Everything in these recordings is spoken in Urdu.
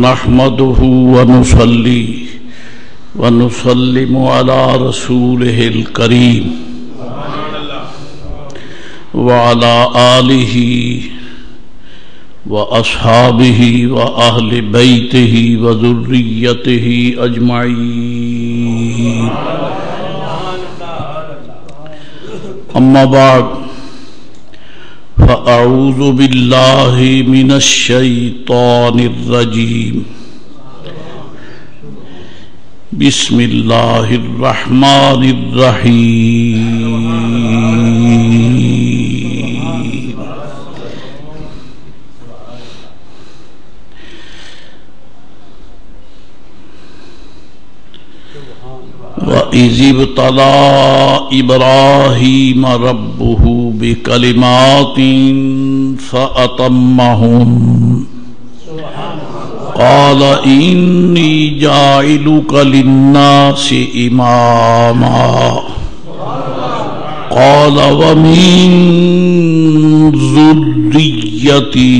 نحمده ونصلي ونسلم على رسوله الكريم وعلى آله وأصحابه وأهل بيته وذريته أجمعين. أما بعد فأعوذ بالله من الشيطان الرجيم. بسم الله الرحمن الرحيم. وَإِذِ ابْتَلَى إِبْرَاهِيمَ رَبُّهُ بِكَلِمَاتٍ فَأَتَمَّهُنَّ قَالَ إِنِّي جَاعِلُكَ لِلنَّاسِ إِمَامًا قَالَ وَمِن ذُرِّيَّتِي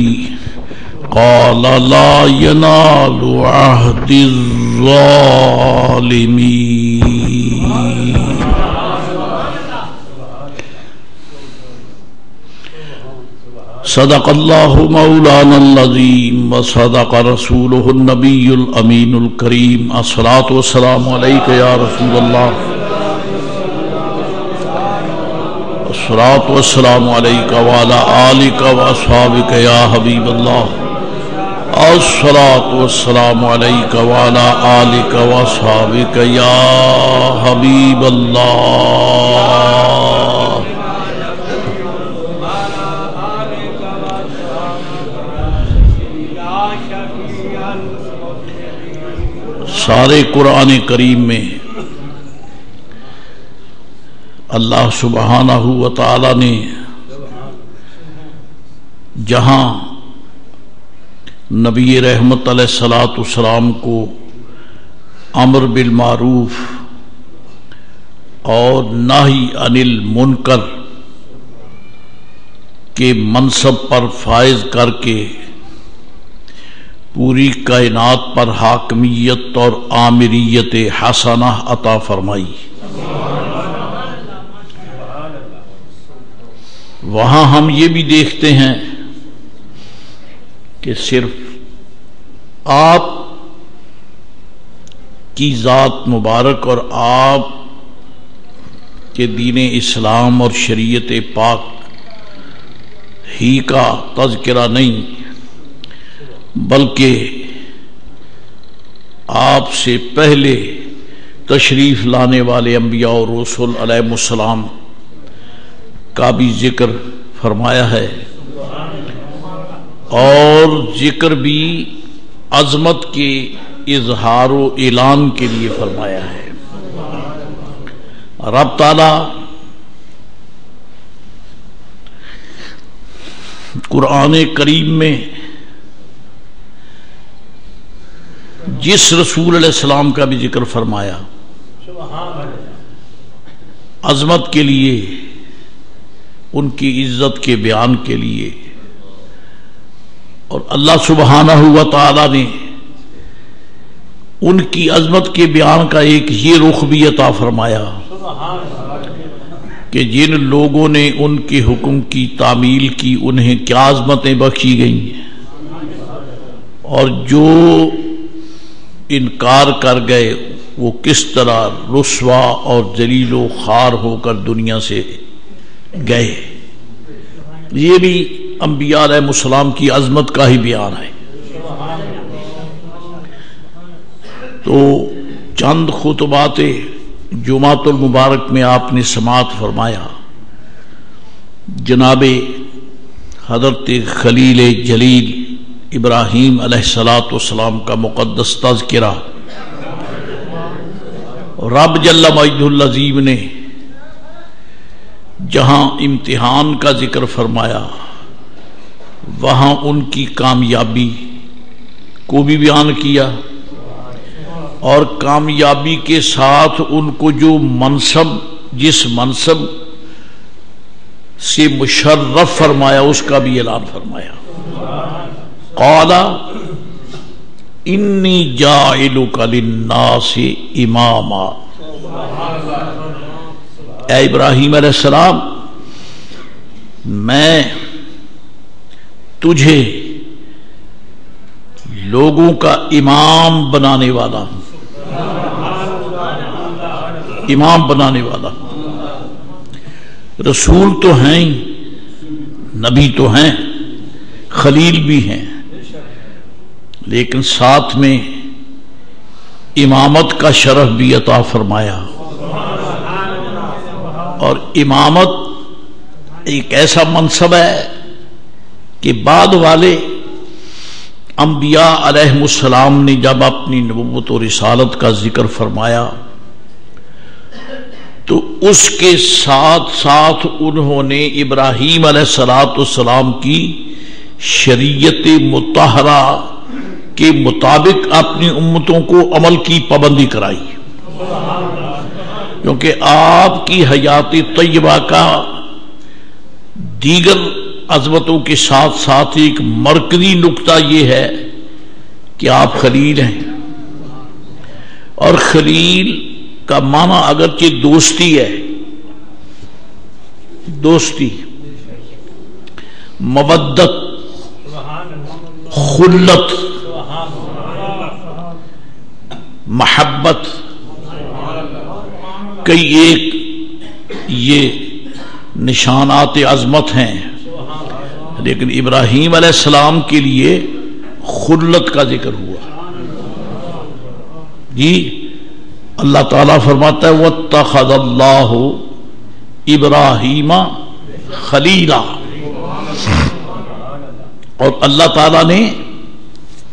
قَالَ لَا يَنَالُ عَهْدِ الظَّالِمِينَ. صدق اللہ مولانا العظیم وصدق رسولہ النبی الامین الکریم. الصلاۃ والسلام علیک یا رسول اللہ، الصلاۃ والسلام علیک وعلی آلک واصحابک یا حبیب اللہ، الصلاۃ والسلام علیک وعلی آلک واصحابک یا حبیب اللہ. سارے قرآن کریم میں اللہ سبحانہ و تعالی نے جہاں نبی رحمت علیہ السلام کو امر بالمعروف اور نہی عن المنکر کے منصب پر فائز کر کے پوری کائنات پر حاکمیت اور آمریت حسنہ عطا فرمائی، وہاں ہم یہ بھی دیکھتے ہیں کہ صرف آپ کی ذات مبارک اور آپ کے دین اسلام اور شریعت پاک ہی کا تذکرہ نہیں، بلکہ آپ سے پہلے تشریف لانے والے انبیاء اور رسول علیہ السلام کا بھی ذکر فرمایا ہے، اور ذکر بھی عظمت کے اظہار و اعلان کے لیے فرمایا ہے. رب تعالی قرآن کریم میں جس رسول علیہ السلام کا بھی ذکر فرمایا عظمت کے لیے، ان کی عزت کے بیان کے لیے، اور اللہ سبحانہ و تعالی نے ان کی عظمت کے بیان کا ایک یہ رخ بھی عطا فرمایا کہ جن لوگوں نے ان کے حکم کی تعمیل کی انہیں کیا عظمتیں بخشی گئیں، اور جو انکار کر گئے وہ کس طرح رسوا اور ذلیل و خوار ہو کر دنیا سے گئے. یہ بھی انبیاء علیہ السلام کی عظمت کا ہی بیان ہے. تو چند خطبات جمعۃ المبارک میں آپ نے سماعت فرمایا جناب حضرت خلیل جلیل ابراہیم علیہ السلام کا مقدس تذکرہ. رب جل مجدہ العظیم نے جہاں امتحان کا ذکر فرمایا وہاں ان کی کامیابی کو بھی بیان کیا، اور کامیابی کے ساتھ ان کو جو منصب، جس منصب سے مشرف فرمایا اس کا بھی اعلان فرمایا. قال انی جاعلک للناس اماما، اے ابراہیم علیہ السلام میں تجھے لوگوں کا امام بنانے والا ہوں، امام بنانے والا ہوں۔ رسول تو ہیں، نبی تو ہیں، خلیل بھی ہیں، لیکن ساتھ میں امامت کا شرف بھی عطا فرمایا۔ اور امامت ایک ایسا منصب ہے کہ بعد والے انبیاء علیہ السلام نے جب اپنی نبوت و رسالت کا ذکر فرمایا تو اس کے ساتھ ساتھ انہوں نے ابراہیم علیہ السلام کی شریعت مطہرہ کے مطابق اپنی امتوں کو عمل کی پابندی کرائی، کیونکہ آپ کی حیات طیبہ کا دیگر عظمتوں کے ساتھ ساتھ ایک مرکزی نقطہ یہ ہے کہ آپ خلیل ہیں، اور خلیل کا معنی اگرچہ دوستی ہے، دوستی، مودت، خلت، محبت، کئی ایک یہ نشانات عظمت ہیں، لیکن ابراہیم علیہ السلام کے لیے خلت کا ذکر ہوا۔ جی اللہ تعالیٰ فرماتا ہے وَاتَّخَذَ اللَّهُ إِبْرَاهِيمَ خَلِيلًا، اور اللہ تعالیٰ نے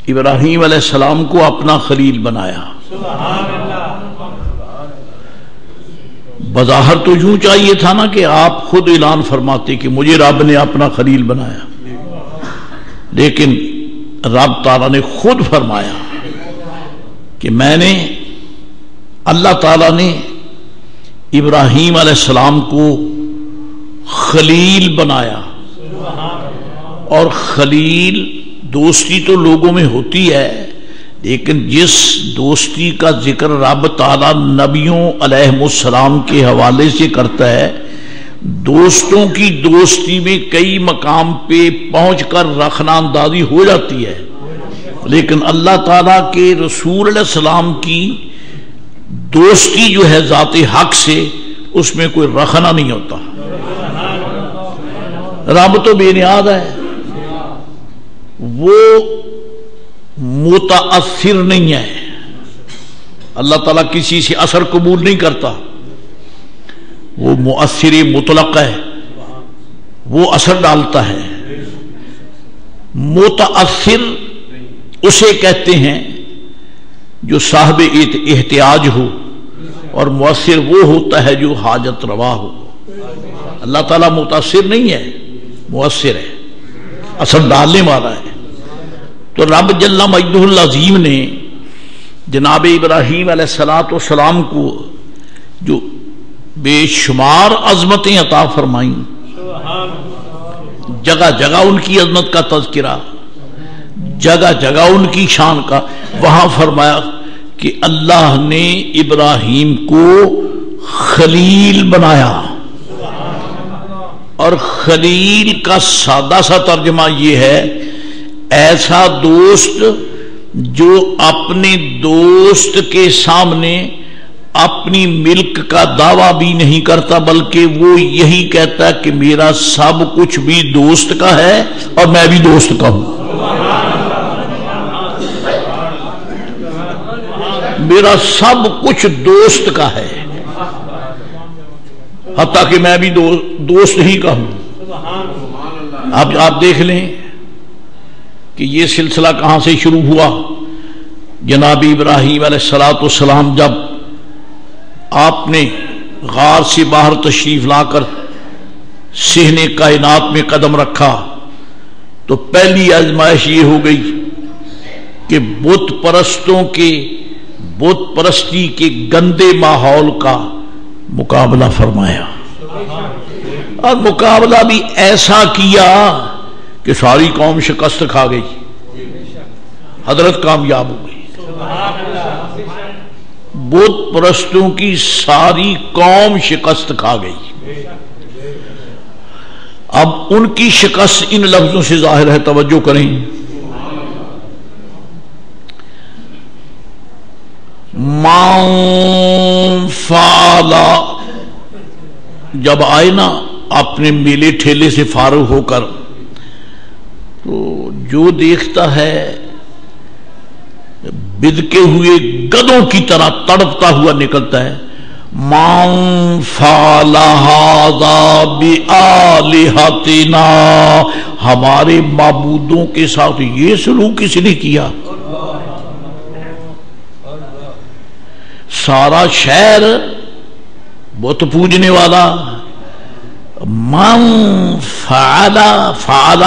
ابراہیم علیہ السلام کو اپنا خلیل بنایا۔ بظاہر تو یوں چاہیے تھا نا کہ آپ خود اعلان فرماتے کہ مجھے رب نے اپنا خلیل بنایا، لیکن رب تعالیٰ نے خود فرمایا کہ میں نے، اللہ تعالیٰ نے ابراہیم علیہ السلام کو خلیل بنایا۔ اور خلیل دوستی تو لوگوں میں ہوتی ہے، لیکن جس دوستی کا ذکر رب تعالیٰ نبیوں علیہ السلام کے حوالے سے کرتا ہے، دوستوں کی دوستی میں کئی مقام پہ پہنچ کر رخنہ اندازی ہو جاتی ہے، لیکن اللہ تعالیٰ کے رسول علیہ السلام کی دوستی جو ہے ذات حق سے، اس میں کوئی رخنہ نہیں ہوتا۔ رب تو بے نیاز ہے، وہ متاثر نہیں ہے، اللہ تعالیٰ کسی سے اثر قبول نہیں کرتا، وہ مؤثر مطلق ہے، وہ اثر ڈالتا ہے۔ متاثر اسے کہتے ہیں جو صاحب احتیاج ہو، اور مؤثر وہ ہوتا ہے جو حاجت روا ہو۔ اللہ تعالیٰ متاثر نہیں ہے، مؤثر ہے، اثر ڈالنے والا ہے۔ تو رب جل مجدہ العظیم نے جناب ابراہیم علیہ السلام کو جو بے شمار عظمتیں عطا فرمائیں، جگہ جگہ ان کی عظمت کا تذکرہ، جگہ جگہ ان کی شان کا، وہاں فرمایا کہ اللہ نے ابراہیم کو خلیل بنایا۔ اور خلیل کا سادہ سا ترجمہ یہ ہے، ایسا دوست جو اپنے دوست کے سامنے اپنی ملک کا دعویٰ بھی نہیں کرتا، بلکہ وہ یہی کہتا ہے کہ میرا سب کچھ بھی دوست کا ہے اور میں بھی دوست کا ہوں، میرا سب کچھ دوست کا ہے، حتیٰ کہ میں بھی دوست ہی کا ہوں۔ آپ دیکھ لیں کہ یہ سلسلہ کہاں سے شروع ہوا۔ جناب ابراہیم علیہ السلام جب آپ نے غار سے باہر تشریف لا کر صحن کائنات میں قدم رکھا تو پہلی آزمائش یہ ہو گئی کہ بت پرستوں کے بت پرستی کے گندے ماحول کا مقابلہ فرمایا، اور مقابلہ بھی ایسا کیا کہ ساری قوم شکست کھا گئی۔ حضرت کامیاب ہو گئی. بت پرستوں کی ساری قوم شکست کھا گئی. اب ان کی شکست ان لفظوں سے ظاہر ہے، توجہ کریں. من فعلا، جب آئے نا اپنے میلے ٹھیلے سے فارغ ہو کر، تو جو دیکھتا ہے بدکے ہوئے گدوں کی طرح تڑپتا ہوا نکلتا ہے. من فعل ھذا بآلہتنا، ہمارے معبودوں کے ساتھ یہ سلوک کس نے کیا؟ سارا شہر بت پوجنے والا. من فعل، فعل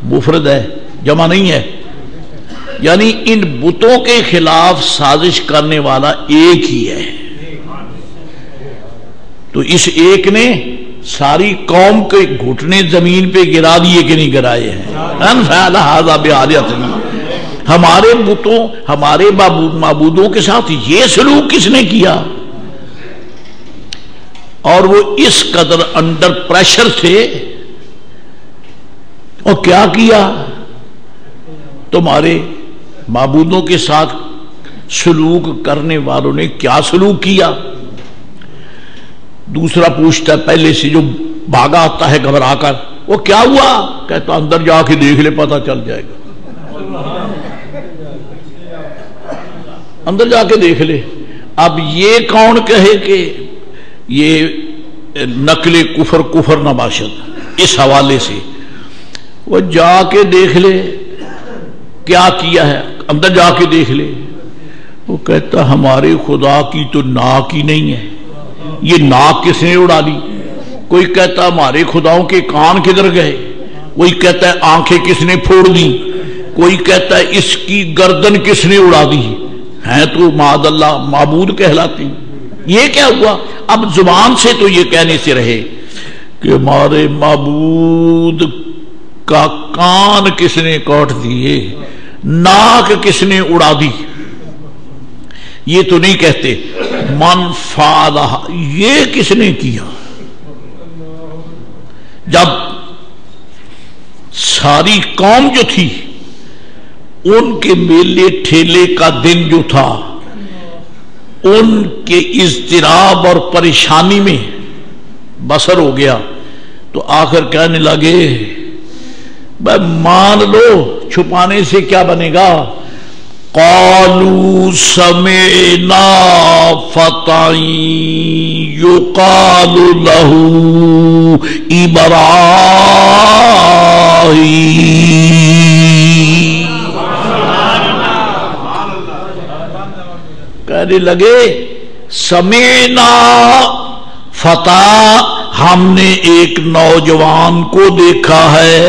مفرد ہے، جمع نہیں ہے، یعنی ان بتوں کے خلاف سازش کرنے والا ایک ہی ہے. تو اس ایک نے ساری قوم کے گھٹنے زمین پہ گرا دیے کہ نہیں گرائے ہیں. ان فعل ھذا بآلہتنا، ہمارے بتوں، ہمارے معبودوں کے ساتھ یہ سلوک کس نے کیا؟ اور وہ اس قدر انڈر پریشر تھے. اور کیا کیا؟ تمہارے معبودوں کے ساتھ سلوک کرنے والوں نے کیا سلوک کیا؟ دوسرا پوچھتا ہے پہلے سے جو بھاگا آتا ہے گھبرا کر، وہ کیا ہوا؟ کہتا اندر جا کے دیکھ لے، پتہ چل جائے گا. اندر جا کے دیکھ لے. اب یہ کون کہے کہ یہ نقل کفر کفر نہ باشد؟ اس حوالے سے وہ جا کے دیکھ لے کیا کیا ہے، اندر جا کے دیکھ لے. وہ کہتا ہمارے خدا کی تو ناک ہی نہیں ہے، یہ ناک کس نے اڑا لی؟ کوئی کہتا ہمارے خداؤں کے کان کدھر گئے؟ کوئی کہتا ہے آنکھیں کس نے پھوڑ دی؟ کوئی کہتا ہے اس کی گردن کس نے اڑا دی؟ ہیں تو معاذ اللہ معبود کہلاتی. یہ کیا ہوا؟ اب زبان سے تو یہ کہنے سے رہے کہ ہمارے معبود کا کان کس نے کاٹ دیے، ناک کس نے اڑا دی. یہ تو نہیں کہتے من فعل، یہ کس نے کیا؟ جب ساری قوم جو تھی ان کے میلے ٹھیلے کا دن جو تھا، ان کے اضطراب اور پریشانی میں بسر ہو گیا، تو آخر کہنے لگے مان لو، چھپانے سے کیا بنے گا. قالوا سمعنا فتى يقال له إبراهيم، کہنے لگے سمعنا فتى، ہم نے ایک نوجوان کو دیکھا ہے،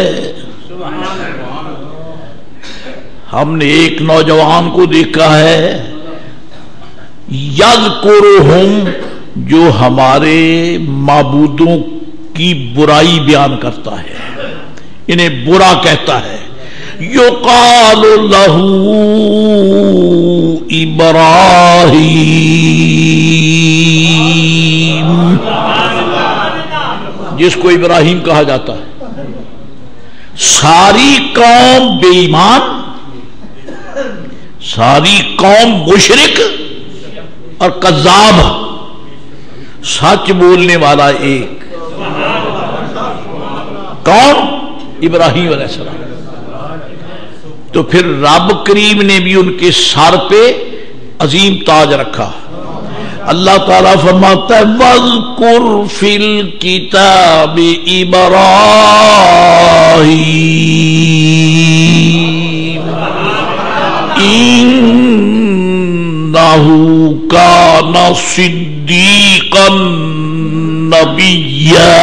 ہم نے ایک نوجوان کو دیکھا ہے، یذکرہم، جو ہمارے معبودوں کی برائی بیان کرتا ہے، انہیں برا کہتا ہے. یقال لہ ابراہیم، جس کو ابراہیم کہا جاتا ہے. ساری قوم بے ایمان، ساری قوم مشرک اور کذاب، سچ بولنے والا ایک. کون؟ ابراہیم علیہ السلام. تو پھر رب کریم نے بھی ان کے سر پہ عظیم تاج رکھا. اللہ تعالیٰ فرماتا ہے وَاذْكُرْ فِي الْكِتَابِ إِبْرَاهِيمَ إِنَّهُ كَانَ صِدِّيقًا نَبِيًّا.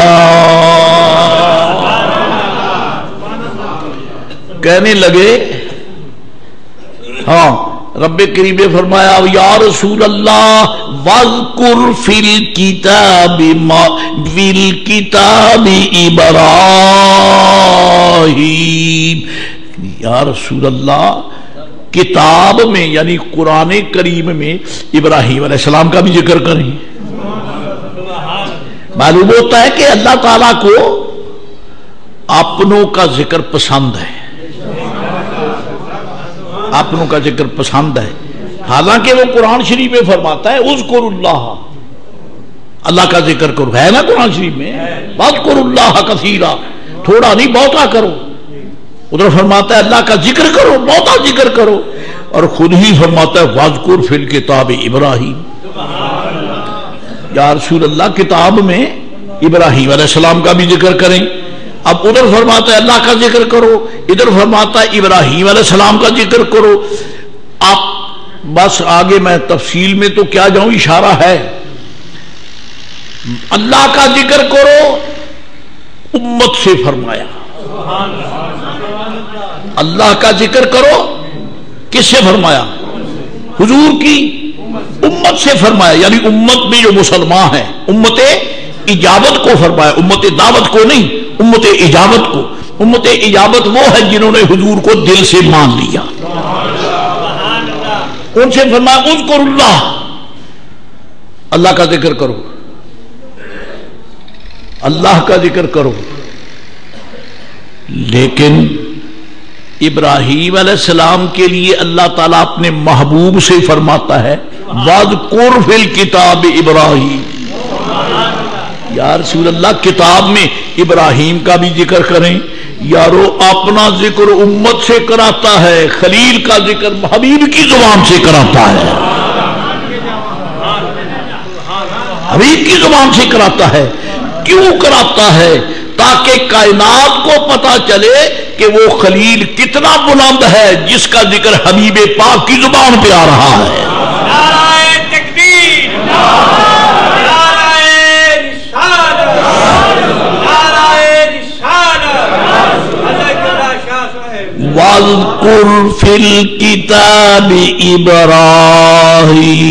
کہنے لگے ہاں رب کریم نے فرمایا یا رسول اللہ وَاذْكُرْ فِي الْكِتَابِ إِبْرَاهِيمَ، یا رسول اللہ کتاب میں یعنی قرآن کریم میں ابراہیم علیہ السلام کا بھی ذکر کریں. معلوم ہوتا ہے کہ اللہ تعالیٰ کو اپنوں کا ذکر پسند ہے، اپنوں کا ذکر پسند ہے. حالانکہ وہ قرآن شریف میں فرماتا ہے اذکر اللہ، اللہ کا ذکر کرو، ہے نا قرآن شریف میں واذکر اللہ کثیرا، تھوڑا نہیں بہتا کرو. ادھر فرماتا ہے اللہ کا ذکر کرو، بہتا ذکر کرو، اور خود ہی فرماتا ہے واذکر فی الکتاب ابراہیم. یا رسول اللہ کتاب میں ابراہیم علیہ السلام کا بھی ذکر کریں. اب ادھر فرماتا ہے اللہ کا ذکر کرو، ادھر فرماتا ہے ابراہیم علیہ السلام کا ذکر کرو. آپ بس آگے میں تفصیل میں تو کیا جاؤں، اشارہ ہے. اللہ کا ذکر کرو امت سے فرمایا، اللہ کا ذکر کرو کس سے فرمایا؟ حضور کی امت سے فرمایا. یعنی امت میں جو مسلمان ہیں امت اجابت کو فرمایا، امت دعوت کو نہیں، امت اجابت کو. امت اجابت وہ ہے جنہوں نے حضور کو دل سے مان لیا. ان سے فرمایا اذکر اللہ، اللہ کا ذکر کرو، اللہ کا ذکر کرو. لیکن ابراہیم علیہ السلام کے لیے اللہ تعالیٰ اپنے محبوب سے فرماتا ہے وَاذْكُرْ فِي الْكِتَابِ ابراہیم. یا رسول اللہ کتاب میں ابراہیم کا بھی ذکر کریں. یارو اپنا ذکر امت سے کراتا ہے، خلیل کا ذکر حبیب کی زبان سے کراتا ہے، حبیب کی زبان سے کراتا ہے. کیوں کراتا ہے؟ تاکہ کائنات کو پتا چلے کہ وہ خلیل کتنا بلند ہے جس کا ذکر حبیب پاک کی زبان پہ آ رہا ہے. نعرہ تکبیر، نعرہ رسالت، نعرہ رسالت. وَاذْكُرْ فِي الْكِتَابِ ابراہیم.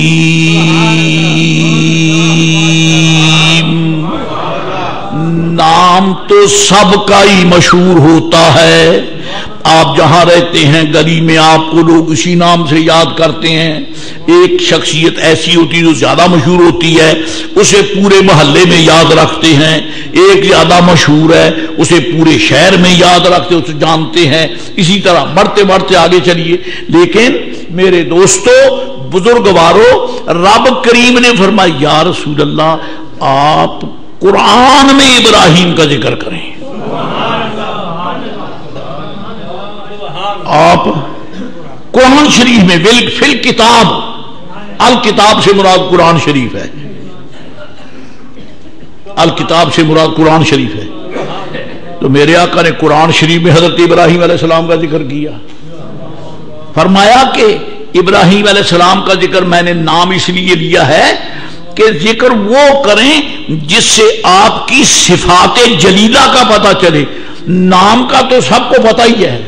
نام تو سب کا ہی مشہور ہوتا ہے. آپ جہاں رہتے ہیں گلی میں آپ کو لوگ اسی نام سے یاد کرتے ہیں. ایک شخصیت ایسی ہوتی ہے جو زیادہ مشہور ہوتی ہے، اسے پورے محلے میں یاد رکھتے ہیں. ایک زیادہ مشہور ہے، اسے پورے شہر میں یاد رکھتے، اسے جانتے ہیں. اسی طرح بڑھتے بڑھتے آگے چلیے. لیکن میرے دوستو بزرگوارو، رب کریم نے فرمایا یا رسول اللہ آپ قرآن میں ابراہیم کا ذکر کریں. آپ قرآن شریف میں فی الکتاب، الکتاب سے مراد قرآن شریف ہے، الکتاب سے مراد قرآن شریف ہے. تو میرے آقا نے قرآن شریف میں حضرت ابراہیم علیہ السلام کا ذکر کیا. فرمایا کہ ابراہیم علیہ السلام کا ذکر میں نے نام اس لیے لیا ہے کہ ذکر وہ کریں جس سے آپ کی صفات جلیلہ کا پتہ چلے. نام کا تو سب کو پتہ ہی ہے،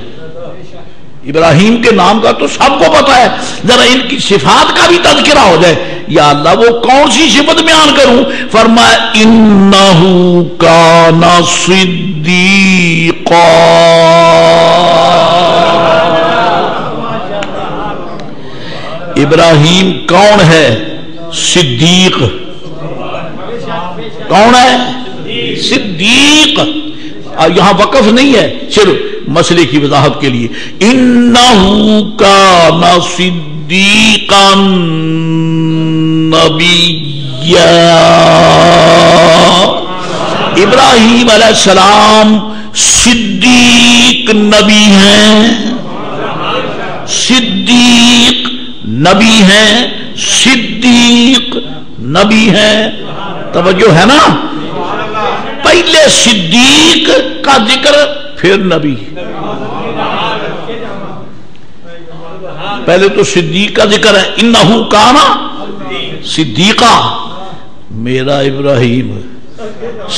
ابراہیم کے نام کا تو سب کو پتہ ہے، ذرا ان کی صفات کا بھی تذکرہ ہو جائے. یا اللہ وہ کون سی صفت بیان کروں؟ فرمایا انہو کان صدیقا. ابراہیم کون ہے؟ صدیق. کون ہے؟ صدیق. یہاں وقف نہیں ہے، صرف مسئلے کی وضاحت کے لیے. انہو کان صدیقا نبیا. ابراہیم علیہ السلام صدیق نبی ہیں، صدیق نبی ہیں، صدیق نبی ہیں. توجہ ہے نا؟ پہلے صدیق کا ذکر پھر نبی. پہلے تو صدیق کا ذکر ہے، انہو کانا صدیقہ. میرا ابراہیم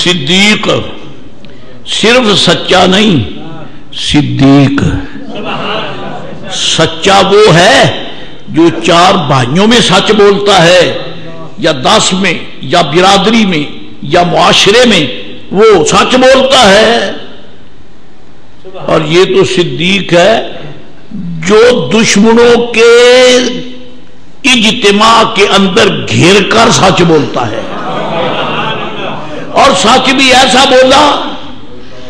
صدیق، صرف سچا نہیں، صدیق. سچا وہ ہے جو 4 بھائیوں میں سچ بولتا ہے، یا 10 میں، یا برادری میں، یا معاشرے میں وہ سچ بولتا ہے. اور یہ تو صدیق ہے جو دشمنوں کے اجتماع کے اندر گھیر کر سچ بولتا ہے، اور سچ بھی ایسا بولا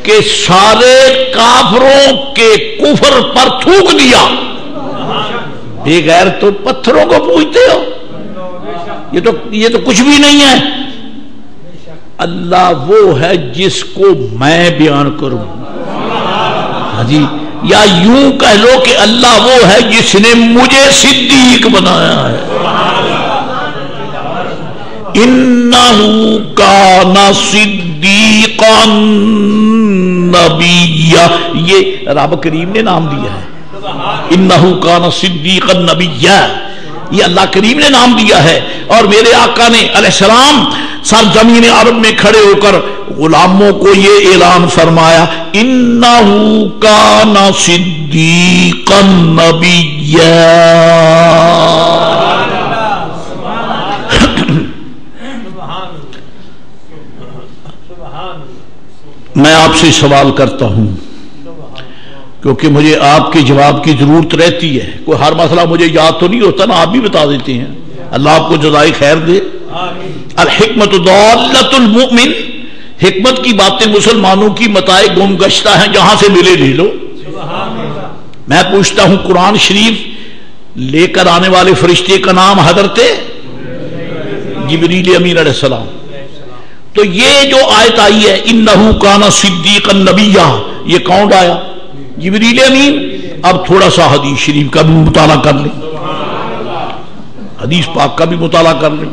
کہ سارے کافروں کے کفر پر تھوک دیا۔ بے غیر تو پتھروں کو پوجتے ہو، یہ تو کچھ بھی نہیں ہے۔ اللہ وہ ہے جس کو میں بیان کروں، ہاں جی، یا یوں کہہ لو کہ اللہ وہ ہے جس نے مجھے صدیق بنایا ہے۔ انہو کان صدیقا نبیّا، یہ رب کریم نے نام دیا ہے۔ انہو کان صدیقا نبیّا، یہ اللہ کریم نے نام دیا ہے۔ اور میرے آقا نے علیہ السلام سرزمین عرب میں کھڑے ہو کر غلاموں کو یہ اعلان فرمایا، انہو کان صدیقا نبیّا۔ میں آپ سے سوال کرتا ہوں کیونکہ مجھے آپ کے جواب کی ضرورت رہتی ہے، کوئی ہر مسئلہ مجھے یاد تو نہیں ہوتا نا، آپ بھی بتا دیتے ہیں، اللہ آپ کو جزائے خیر دے۔ الحکمت ضالۃ المؤمن، حکمت کی باتیں مسلمانوں کی متاع گم گشتہ ہیں، جہاں سے ملے لے لو۔ میں پوچھتا ہوں، قرآن شریف لے کر آنے والے فرشتے کا نام حضرت جبریل امین علیہ السلام۔ تو یہ جو آیت آئی ہے انہو کان صدیقا نبیّا، یہ کون آیا؟ جبریل امین۔ اب تھوڑا سا حدیث شریف کا بھی مطالعہ کر لیں، حدیث پاک کا بھی مطالعہ کر لیں۔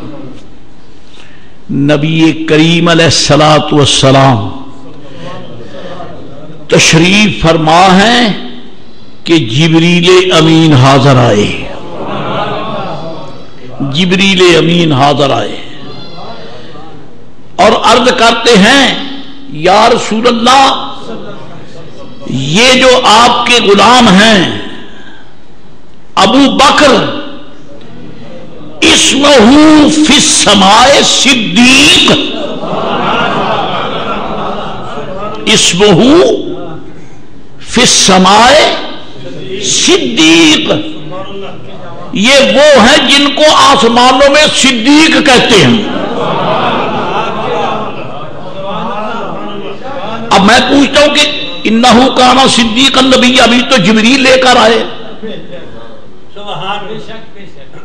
نبی کریم علیہ الصلوۃ والسلام تشریف فرما ہے کہ جبریل امین حاضر آئے، جبریل امین حاضر آئے اور عرض کرتے ہیں یا رسول اللہ، یہ جو آپ کے غلام ہیں ابو بکر، اسمہ فی السماء صدیق، اسمہ فی السماء صدیق، یہ وہ ہیں جن کو آسمانوں میں صدیق کہتے ہیں۔ اب میں پوچھتا ہوں کہ انہو کان صدیقا نبیّا، ابھی تو جبریل لے کر آئے،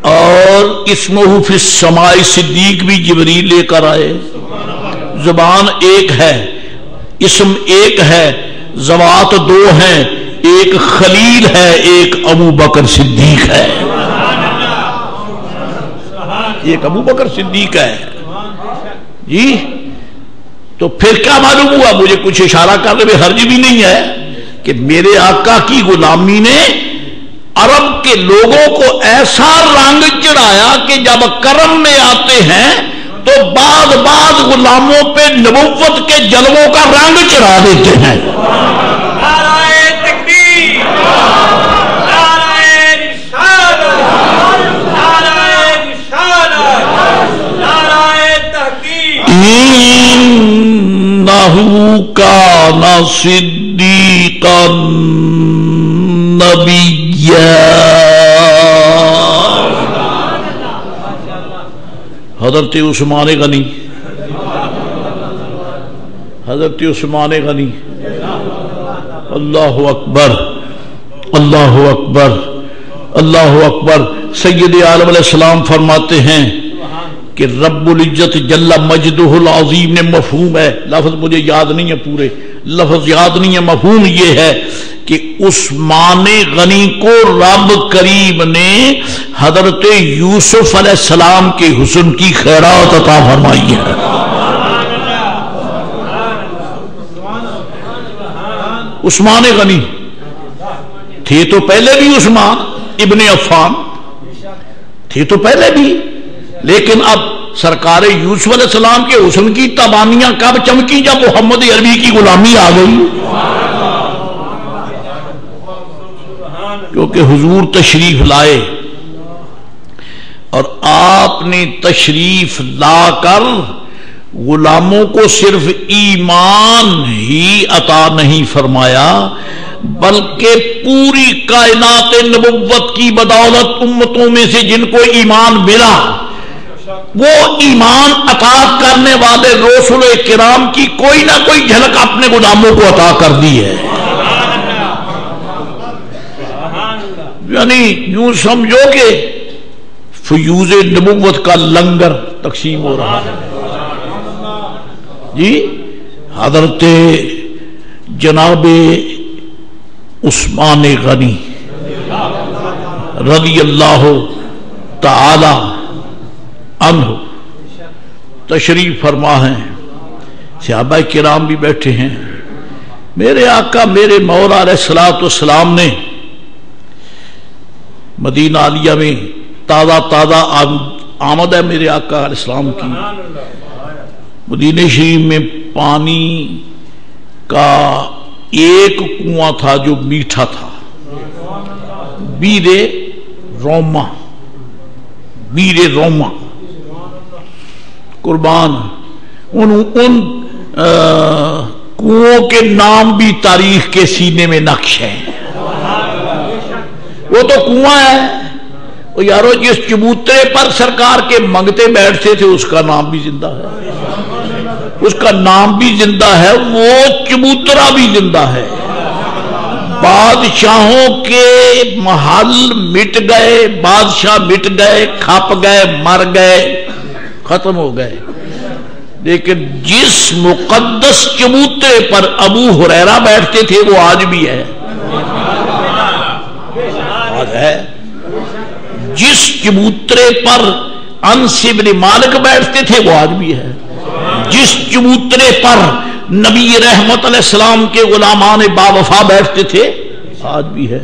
اور اسمہ فی السماء صدیق بھی جبریل لے کر آئے۔ زبان ایک ہے، اسم ایک ہے، ذوات دو ہیں، ایک خلیل ہے، ایک ابو بکر صدیق ہے، ایک ابو بکر صدیق ہے جی۔ تو پھر کیا معلوم ہوا؟ مجھے کچھ اشارہ کرنے میں حرج بھی نہیں ہے کہ میرے آقا کی غلامی نے عرب کے لوگوں کو ایسا رنگ چڑھایا کہ جب کرم میں آتے ہیں تو بعض غلاموں پہ نبوت کے جلووں کا رنگ چڑھا دیتے ہیں۔ نعرہ تکبیر، نعرہ رسالت، نعرہ رسالت، نعرہ تحقیق۔ انہو کان صدیقا نبیّا۔ حضرت عثمان غنی، حضرت عثمان غنی، اللہ اکبر، اللہ اکبر، اللہ اکبر۔ سید عالم علیہ السلام فرماتے ہیں کہ رب العزت جل مجدہ العظیم نے مفہوم ہے، لفظ مجھے یاد نہیں ہے، پورے لفظ یاد نہیں ہے، مفہوم یہ ہے کہ عثمان غنی کو رب کریم نے حضرت یوسف علیہ السلام کے حسن کی خیرات عطا فرمائی ہے۔ عثمان غنی تھے تو پہلے بھی عثمان ابن عفان تھے تو پہلے بھی، لیکن اب سرکار یوسف علیہ السلام کے حسن کی تبانیاں کب چمکی؟ جب محمد عربی کی غلامی آ گئی، کیونکہ حضور تشریف لائے اور آپ نے تشریف لا کر غلاموں کو صرف ایمان ہی عطا نہیں فرمایا بلکہ پوری کائنات نبوت کی بدولت امتوں میں سے جن کو ایمان ملا وہ ایمان عطا کرنے والے رسول کرام کی کوئی نہ کوئی جھلک اپنے غلاموں کو عطا کر دی ہے. یعنی یوں سمجھو کہ فیوز نبوت کا لنگر تقسیم ہو رہا ہے. جی حضرت جناب عثمان غنی رضی اللہ تعالی عنہ تشریف فرما ہیں. صحابہ کرام بھی بیٹھے ہیں. میرے آقا میرے مولا علیہ الصلوۃ والسلام نے مدینہ عالیہ میں تازہ آمد ہے میرے آقا علیہ السلام کی. مدینہ شریف میں پانی کا ایک کنواں تھا جو میٹھا تھا, بیر روما قربان. ان کنووں کے نام بھی تاریخ کے سینے میں نقش ہیں. وہ تو کنواں ہے, وہ یارو جس چبوترے پر سرکار کے منگتے بیٹھتے تھے اس کا نام بھی زندہ ہے, اس کا نام بھی زندہ ہے, وہ چبوترا بھی زندہ ہے. بادشاہوں کے محل مٹ گئے, بادشاہ مٹ گئے, کھپ گئے, مر گئے, ختم ہو گئے, لیکن جس مقدس چبوترے پر ابو ہریرہ بیٹھتے تھے وہ آج بھی ہے. آج ہے. جس چبوترے پر انس بن مالک بیٹھتے تھے وہ آج بھی ہے. جس چبوترے پر نبی رحمت علیہ السلام کے غلامان باوفا بیٹھتے تھے آج بھی ہے.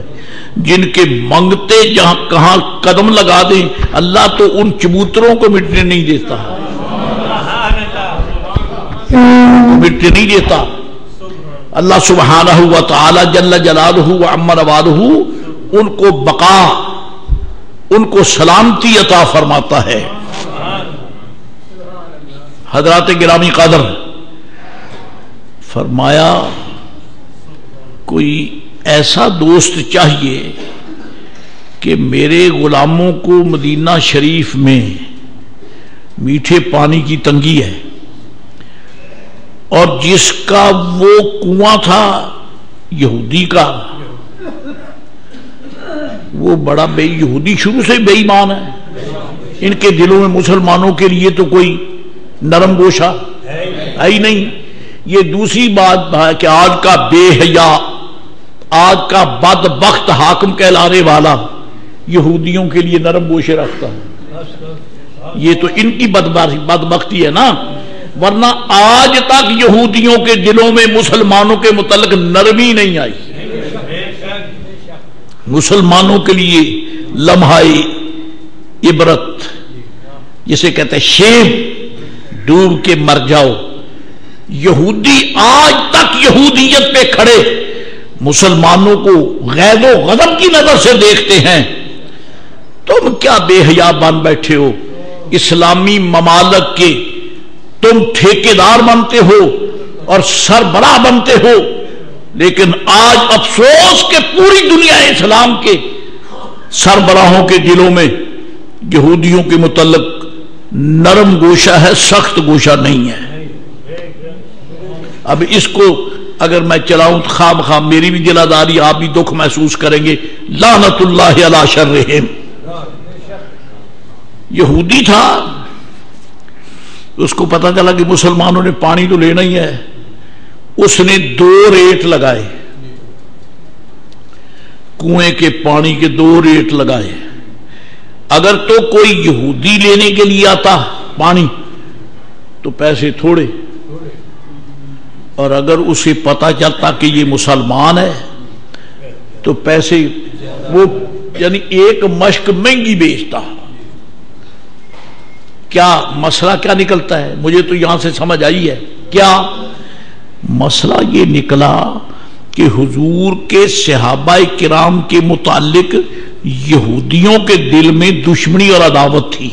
جن کے منگتے جہاں کہاں قدم لگا دیں اللہ تو ان چبوتروں کو مٹنے نہیں دیتا, مٹنے نہیں دیتا. اللہ سبحانہ و تعالی جل جلالہ و عم روالہ ان کو بقا, ان کو سلامتی عطا فرماتا ہے. حضرات گرامی قدر فرمایا کوئی ایسا دوست چاہیے کہ میرے غلاموں کو مدینہ شریف میں میٹھے پانی کی تنگی ہے اور جس کا وہ کنواں تھا یہودی کا, وہ بڑا بے یہودی شروع سے بے ایمان ہے. ان کے دلوں میں مسلمانوں کے لیے تو کوئی نرم گوشہ ہے ہی نہیں. یہ دوسری بات ہے کہ آج کا بے حیا, آج کا بدبخت حاکم کہلانے والا یہودیوں کے لیے نرم گوشے رکھتا ہے. یہ تو ان کی بدبختی ہے نا, ورنہ آج تک یہودیوں کے دلوں میں مسلمانوں کے متعلق نرمی نہیں آئی. مسلمانوں کے لیے لمحہ عبرت, جسے کہتے ہیں شیم, ڈوب کے مر جاؤ. یہودی آج تک یہودیت پہ کھڑے مسلمانوں کو غیظ و غضب کی نظر سے دیکھتے ہیں. تم کیا بے حیا بن بیٹھے ہو, اسلامی ممالک کے تم ٹھیکیدار بنتے ہو اور سربراہ بنتے ہو, لیکن آج افسوس کہ پوری دنیا اسلام کے سربراہوں کے دلوں میں یہودیوں کے متعلق نرم گوشہ ہے, سخت گوشہ نہیں ہے. اب اس کو اگر میں چلاؤں تو خام خام میری بھی دلاداری, آپ بھی دکھ محسوس کریں گے. لعنت اللہ علی شرہم. یہودی تھا, اس کو پتا چلا کہ مسلمانوں نے پانی تو لینا ہی ہے, اس نے 2 ریٹ لگائے, کنویں کے پانی کے 2 ریٹ لگائے. اگر تو کوئی یہودی لینے کے لیے آتا پانی تو پیسے تھوڑے, اور اگر اسے پتا چلتا کہ یہ مسلمان ہے تو پیسے وہ, یعنی ایک مشک مہنگی بیچتا. کیا مسئلہ کیا نکلتا ہے, مجھے تو یہاں سے سمجھ آئی ہے. کیا مسئلہ یہ نکلا کہ حضور کے صحابہ کرام کے متعلق یہودیوں کے دل میں دشمنی اور عداوت تھی.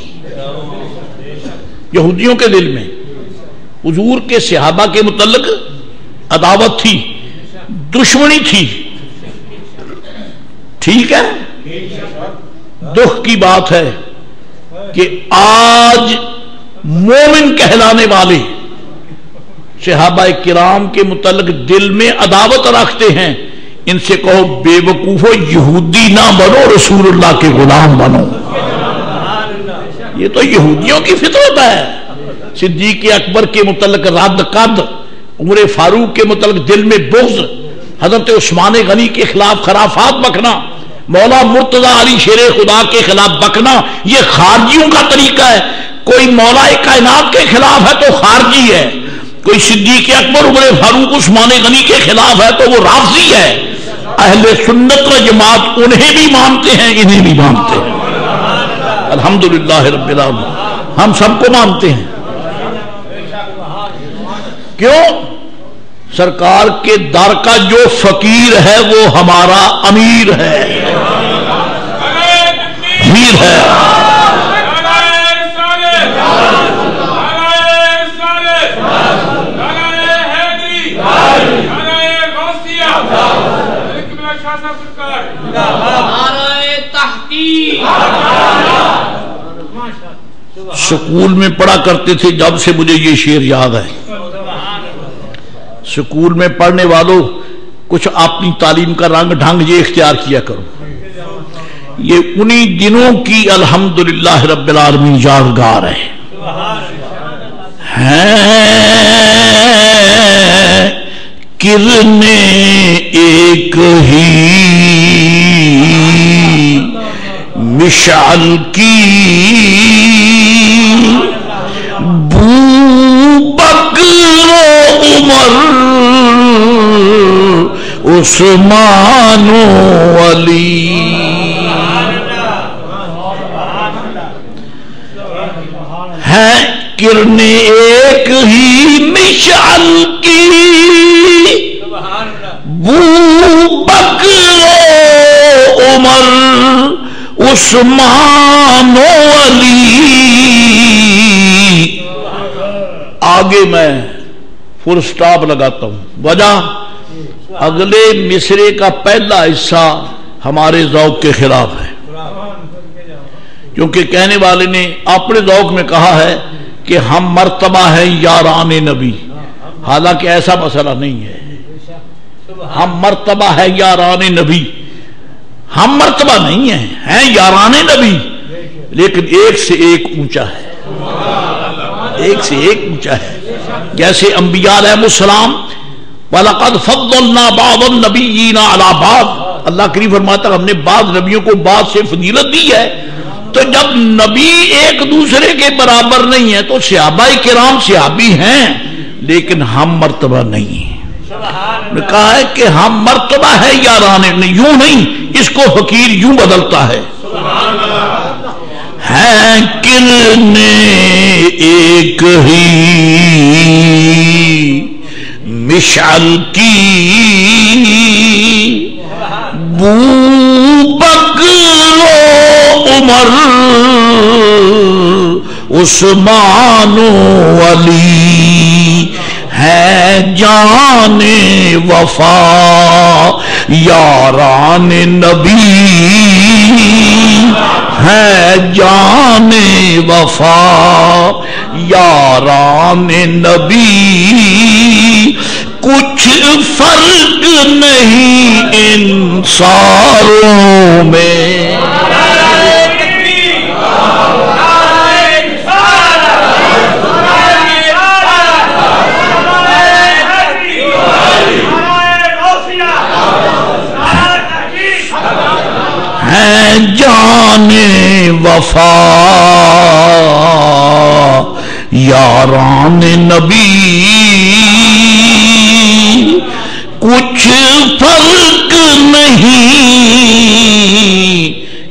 یہودیوں کے دل میں حضور کے صحابہ کے متعلق عداوت تھی، دشمنی تھی، ٹھیک ہے؟ دکھ کی بات ہے کہ آج مومن کہلانے والے صحابہ کرام کے متعلق دل میں عداوت رکھتے ہیں. ان سے کہو بے وقوفو، یہودی نہ بنو، رسول اللہ کے غلام بنو. یہ تو یہودیوں کی فطرت ہے. صدیق اکبر کے متعلق رد قد، عمر فاروق کے متعلق دل میں بغض، حضرت عثمان غنی کے خلاف خرافات بکنا، مولا مرتضی علی شیر خدا کے خلاف بکنا، یہ خارجیوں کا طریقہ ہے. کوئی مولا کائنات کے خلاف ہے تو خارجی ہے، کوئی صدیق اکبر عمر فاروق عثمان غنی کے خلاف ہے تو وہ رافضی ہے. اہل سنت و جماعت انہیں بھی مانتے ہیں، انہیں بھی مانتے ہیں. الحمدللہ رب العالمین، ہم سب کو مانتے ہیں. کیوں؟ سرکار کے در کا جو فقیر ہے وہ ہمارا امیر ہے، امیر ہے. سکول میں پڑھا کرتے تھے، جب سے مجھے یہ شعر یاد ہے. سکول میں پڑھنے والوں کچھ اپنی تعلیم کا رنگ ڈھنگ یہ اختیار کیا کرو. یہ انہی دنوں کی الحمدللہ رب العالمین یادگار ہے. کرنے ایک ہی مشعل کی، بو بکر و عمر عثمان و علی. ہے کرنے ایک ہی مشعل کی، بو بکر و عمر عثمان و علی. آگے میں فل سٹاپ لگاتا ہوں. وجہ اگلے مصرے کا پہلا حصہ ہمارے ذوق کے خلاف ہے، کیونکہ کہنے والے نے اپنے ذوق میں کہا ہے کہ ہم مرتبہ ہیں یاران نبی، حالانکہ ایسا مسئلہ نہیں ہے. ہم مرتبہ ہے یاران نبی، ہم مرتبہ نہیں ہیں یاران نبی، لیکن ایک سے ایک اونچا ہے، ایک سے ایک اونچا ہے. جیسے انبیاء علیہ السلام وَلَقَدْ فَضَّلْنَا بَعْضَ النَّبِيِّينَ عَلَى بَعْضٍ، اللہ کریم فرماتا ہے ہم نے بعض نبیوں کو بعض سے فضیلت دی ہے. تو جب نبی ایک دوسرے کے برابر نہیں ہے تو صحابہ کرام صحابی ہیں، لیکن ہم مرتبہ نہیں ہیں. نے کہا ہے کہ ہم مرتبہ ہے یاران، یوں نہیں، اس کو فقیر یوں بدلتا ہے. ہے کرنے ایک ہی مشعل کی، بو بکر و عمر عثمان و علی. ہے جان وفا یاران نبی، ہے جان وفا یاران نبی. کچھ فرق نہیں ان ساروں میں. ہے جان وفا یاران نبی، کچھ فرق نہیں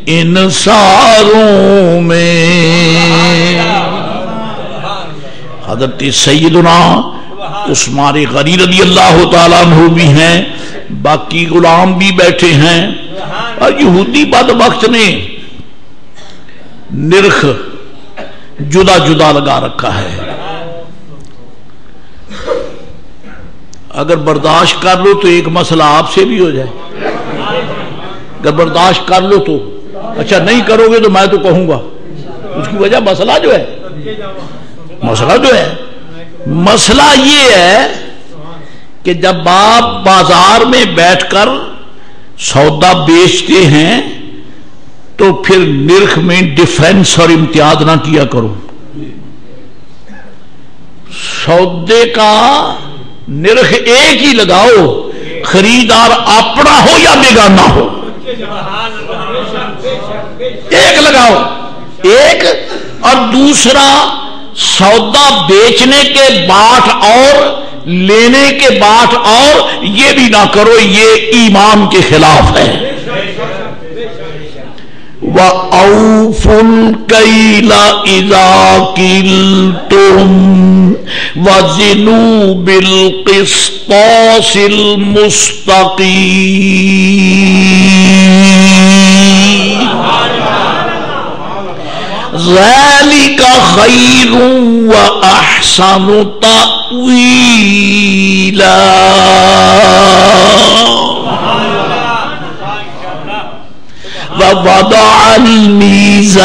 ان ساروں میں. حضرت سیدنا عثمان غنی رضی اللہ تعالیٰ عنہ بھی ہیں، باقی غلام بھی بیٹھے ہیں. اور یہودی بدبخت نے نرخ جدا جدا لگا رکھا ہے. اگر برداشت کر لو تو ایک مسئلہ آپ سے بھی ہو جائے. اگر برداشت کر لو تو اچھا، نہیں کرو گے تو میں تو کہوں گا. اس کی وجہ مسئلہ جو ہے مسئلہ یہ ہے کہ جب آپ بازار میں بیٹھ کر سودا بیچتے ہیں تو پھر نرخ میں ڈیفرنس اور امتیاز نہ کیا کرو. سودے کا نرخ ایک ہی لگاؤ، خریدار اپنا ہو یا بیگانہ ہو، ایک لگاؤ. ایک اور دوسرا، سودا بیچنے کے باٹ اور لینے کے باٹ اور یہ بھی نہ کرو، یہ ایمان کے خلاف ہے. وَأَوْفُوا الْكَيْلَ إِذَا كِلْتُمْ وَزِنُوا بِالْقِسْطَاسِ الْمُسْتَقِيمِ ذَلِكَ خَيْرٌ وَأَحْسَنُ تَأْوِيلًا. وَوَضَعَ الْمِيزَانَ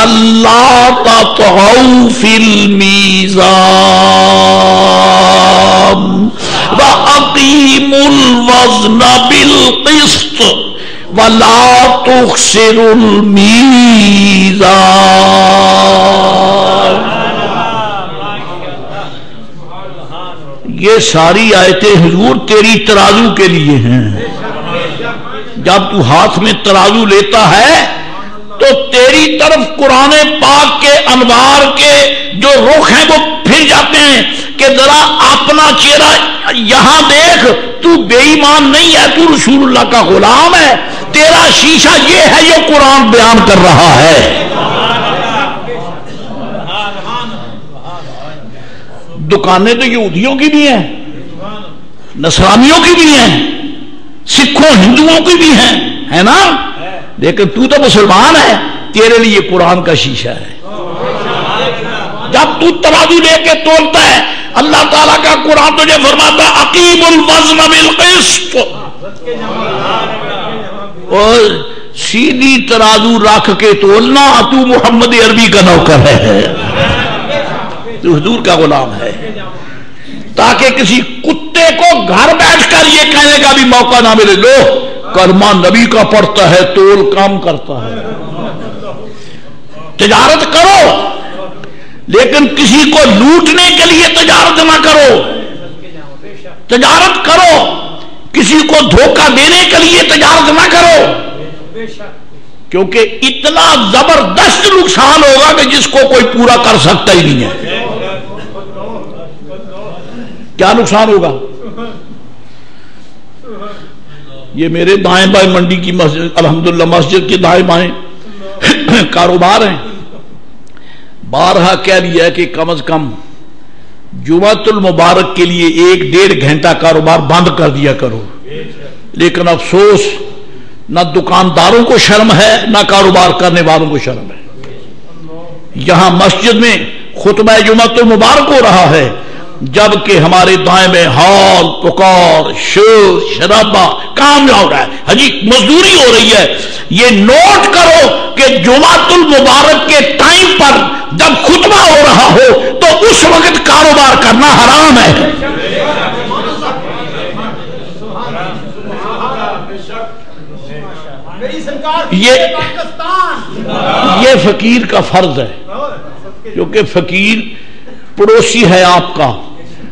أَلَّا تَطْغَوْا فِي الْمِيزَانِ وَأَقِيمُوا الْوَزْنَ بِالْقِسْطِ وَلَا تُخْسِرُوا الْمِيزَانَ. یہ ساری آیتیں حضور تیری ترازو کے لیے ہیں. جب تو ہاتھ میں ترازو لیتا ہے تو تیری طرف قرآن پاک کے انوار کے جو رخ ہیں وہ پھر جاتے ہیں کہ ذرا اپنا چہرہ یہاں دیکھ، تو بے ایمان نہیں ہے، تو رسول اللہ کا غلام ہے. تیرا شیشہ یہ ہے جو قرآن بیان کر رہا ہے. دکانیں تو یہودیوں کی بھی ہیں، نصرانیوں کی بھی ہیں، سکھوں ہندوؤں کی بھی ہیں، ہے نا، لیکن تو مسلمان ہے، تیرے لیے قرآن کا شیشہ ہے. جب تو ترازو لے کے تولتا ہے، اللہ تعالیٰ کا قرآن تجھے فرماتا ہے اقیم الوزن بالقسط، اور سیدھی ترازو رکھ کے تولنا. تو محمد عربی کا نوکر ہے، تو حضور کا غلام ہے، تاکہ کسی کتے کو گھر بیٹھ کر یہ کہنے کا بھی موقع نہ ملے لو کلمہ نبی کا پڑھتا ہے، تول کام کرتا ہے. تجارت کرو لیکن کسی کو لوٹنے کے لیے تجارت نہ کرو. تجارت کرو، کسی کو دھوکہ دینے کے لیے تجارت نہ کرو، کیونکہ اتنا زبردست نقصان ہوگا کہ جس کو کوئی پورا کر سکتا ہی نہیں ہے. کیا نقصان ہوگا؟ یہ میرے دائیں بائیں منڈی کی مسجد، الحمدللہ مسجد کے دائیں بائیں کاروبار ہیں. بارہا کہہ لیا کہ کم از کم جمعۃ المبارک کے لیے 1-1.5 گھنٹہ کاروبار بند کر دیا کرو. لیکن افسوس، نہ دکانداروں کو شرم ہے نہ کاروبار کرنے والوں کو شرم ہے. یہاں مسجد میں خطبہ جمعۃ المبارک ہو رہا ہے، جبکہ ہمارے دائیں میں ہال پکار شور شرابہ کام نہ ہو رہا ہے، حجی مزدوری ہو رہی ہے. یہ نوٹ کرو کہ جمعۃ المبارک کے ٹائم پر جب خطبہ ہو رہا ہو تو اس وقت کاروبار کرنا حرام ہے. یہ فقیر کا فرض ہے، کیونکہ فقیر پڑوسی ہے آپ کا،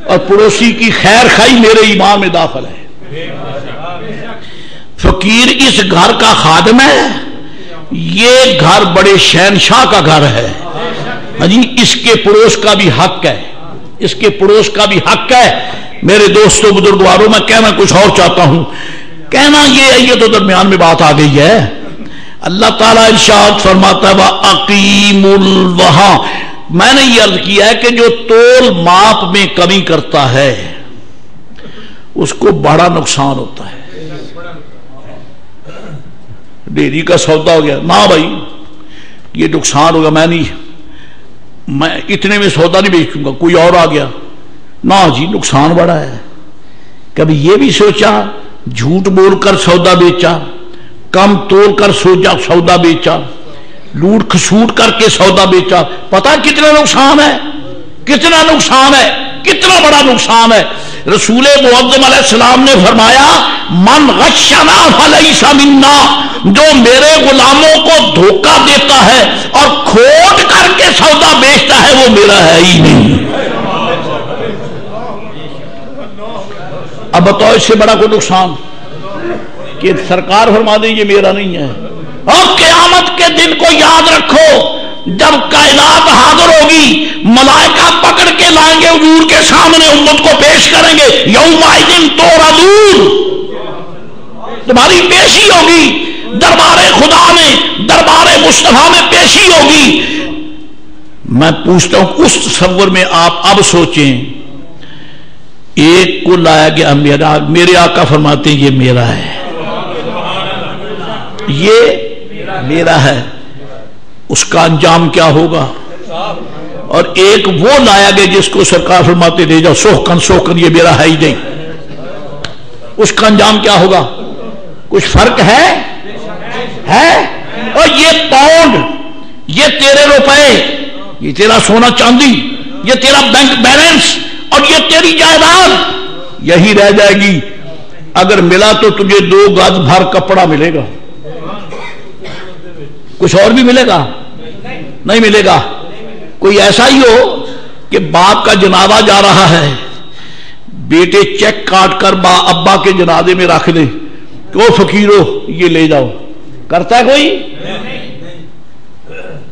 اور پڑوسی کی خیر خائی میرے ایمان میں داخل ہے. فقیر اس گھر کا خادم ہے. یہ گھر بڑے شہنشاہ کا گھر ہے، جی اس کے پڑوس کا بھی حق ہے، اس کے پڑوس کا بھی حق ہے. میرے دوستوں بزرگواروں، میں کہنا کچھ اور چاہتا ہوں. کہنا یہ تو درمیان میں بات آ گئی ہے. اللہ تعالیٰ ارشاد فرماتا ہے وَأَقِيمُوا الْوَزْنَ. میں نے یہ عرض کیا ہے کہ جو تول ماپ میں کمی کرتا ہے اس کو بڑا نقصان ہوتا ہے. ڈیری کا سودا ہو گیا، نہ بھائی یہ نقصان ہوگا، میں نہیں. میں اتنے میں سودا نہیں بیچوں گا، کوئی اور آ گیا، نہ جی نقصان بڑا ہے۔ کبھی یہ بھی سوچا، جھوٹ بول کر سودا بیچا، کم تول کر سودا بیچا، لوٹ کھسوٹ کر کے سودا بیچا، پتا کتنا نقصان ہے، کتنا نقصان ہے، کتنا بڑا نقصان ہے۔ رسول معظم علیہ السلام نے فرمایا من غشنا فلیس منا، جو میرے غلاموں کو دھوکہ دیتا ہے اور کھوٹ کر کے سودا بیچتا ہے وہ میرا ہے ہی نہیں۔ اب بتاؤ اس سے بڑا کوئی نقصان کہ سرکار فرما دیں یہ میرا نہیں ہے۔ اور قیامت کے دن کو یاد رکھو، جب کائنات حاضر ہوگی، ملائکہ پکڑ کے لائیں گے حضور کے سامنے، امت کو پیش کریں گے، یومئذ تُعْرَضُونَ، تمہاری پیشی ہوگی دربار خدا میں، دربار مصطفیٰ میں پیشی ہوگی۔ میں پوچھتا ہوں اس تصور میں آپ اب سوچیں، ایک کو لایا گیا میرے آقا فرماتے ہیں یہ میرا ہے، یہ میرا ہے، اس کا انجام کیا ہوگا؟ اور ایک وہ لایا گیا جس کو سرکار فرماتے لے جاؤ سوکن یہ میرا ہے ہی نہیں، اس کا انجام کیا ہوگا؟ کچھ فرق ہے؟ اور یہ پاؤنڈ، یہ تیرے روپے، یہ تیرا سونا چاندی، یہ تیرا بینک بیلنس اور یہ تیری جائیداد یہی رہ جائے گی۔ اگر ملا تو تجھے 2 گز بھر کپڑا ملے گا، کچھ اور بھی ملے گا؟ نہیں ملے گا۔ کوئی ایسا ہی ہو کہ باپ کا جنازہ جا رہا ہے، بیٹے چیک کاٹ کر ابا کے جنازے میں رکھ دے کہ وہ فقیرو یہ لے جاؤ، کرتا ہے کوئی؟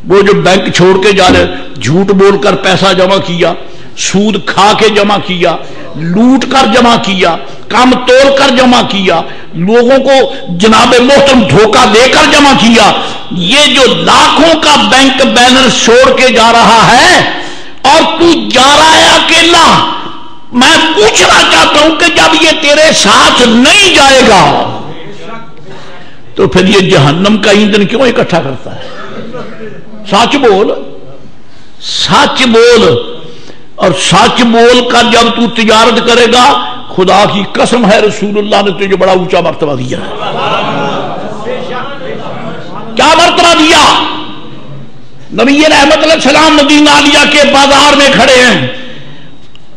وہ جو بینک چھوڑ کے جا رہے، جھوٹ بول کر پیسہ جمع کیا، سود کھا کے جمع کیا، لوٹ کر جمع کیا، کم تول کر جمع کیا، لوگوں کو جناب محترم دھوکہ دے کر جمع کیا، یہ جو لاکھوں کا بینک بیلنس چھوڑ کے جا رہا ہے اور تو جا رہا ہے اکیلا، میں پوچھنا چاہتا ہوں کہ جب یہ تیرے ساتھ نہیں جائے گا تو پھر یہ جہنم کا ایندھن کیوں اکٹھا کرتا ہے؟ سچ بول، سچ بول، اور سچ بول کر جب تو تجارت کرے گا، خدا کی قسم ہے رسول اللہ نے تجھے بڑا اونچا مرتبہ دیا ہے۔ کیا مرتبہ دیا؟ نبی رحمت علیہ السلام مدینہ عالیہ کے بازار میں کھڑے ہیں،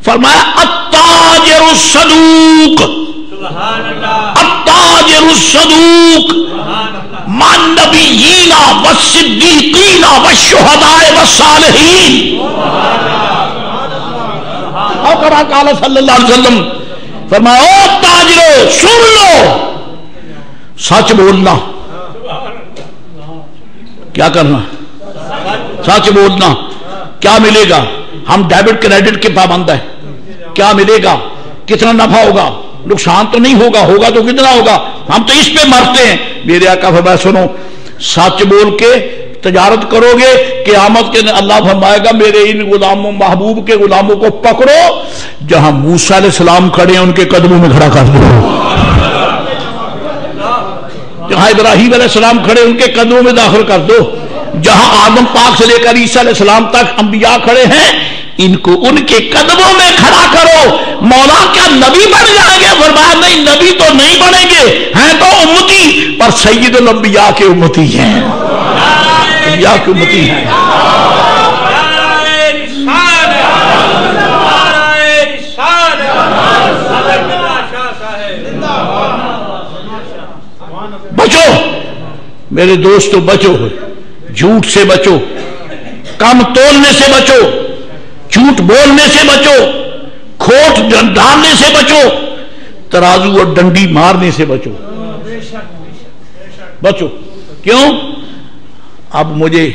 فرمایا التاجر الصدوق، التاجر الصدوق مع النبیین والصدیقین والشہداء والصالحین، اور کہا قال صلی اللہ علیہ وسلم، فرمایا او تاجرو سن لو، سچ بولنا، کیا کرنا؟ سچ بولنا۔ کیا ملے گا؟ ہم ڈیبٹ کریڈٹ کے پابند ہیں، کیا ملے گا؟ کتنا نفع ہوگا؟ نقصان تو نہیں ہوگا، ہوگا تو کتنا ہوگا؟ ہم تو اس پہ مرتے ہیں۔ میرے آقا فرمایا سنو، سچ بول کے تجارت کرو گے، قیامت کے دن اللہ فرمائے گا میرے ان غلاموں، محبوب کے غلاموں کو پکڑو، جہاں موسیٰ علیہ السلام کھڑے ہیں ان کے قدموں میں کھڑا کر دو، جہاں ابراہیم علیہ السلام کھڑے ان کے قدموں میں داخل کر دو، جہاں آدم پاک سے لے کر عیسیٰ علیہ السلام تک انبیاء کھڑے ہیں ان کو ان کے قدموں میں کھڑا کرو۔ مولا کیا نبی بن جائیں گے؟ فرمایا نہیں، نبی تو نہیں بنیں گے، ہیں تو امتی، پر سید الانبیاء کے امتی ہیں، انبیاء کے امتی ہیں۔ بچو میرے دوستو، بچو، جھوٹ سے بچو، کم تولنے سے بچو، جھوٹ بولنے سے بچو، کھوٹ ڈالنے سے بچو، ترازو اور ڈنڈی مارنے سے بچو، بچو۔ کیوں؟ اب مجھے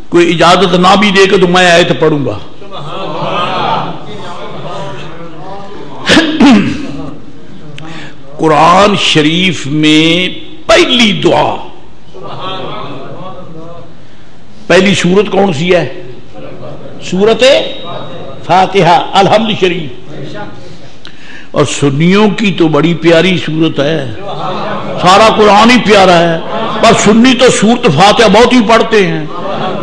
کوئی اجازت نہ بھی دے کہ تو میں آیت پڑھوں گا۔ قرآن شریف میں پہلی دعا، پہلی سورت کون سی ہے؟ سورت فاتحہ، الحمد شریف۔ اور سنیوں کی تو بڑی پیاری سورت ہے، سارا قرآن ہی پیارا ہے۔ پر سنی تو سورت فاتحہ بہت ہی پڑھتے ہیں.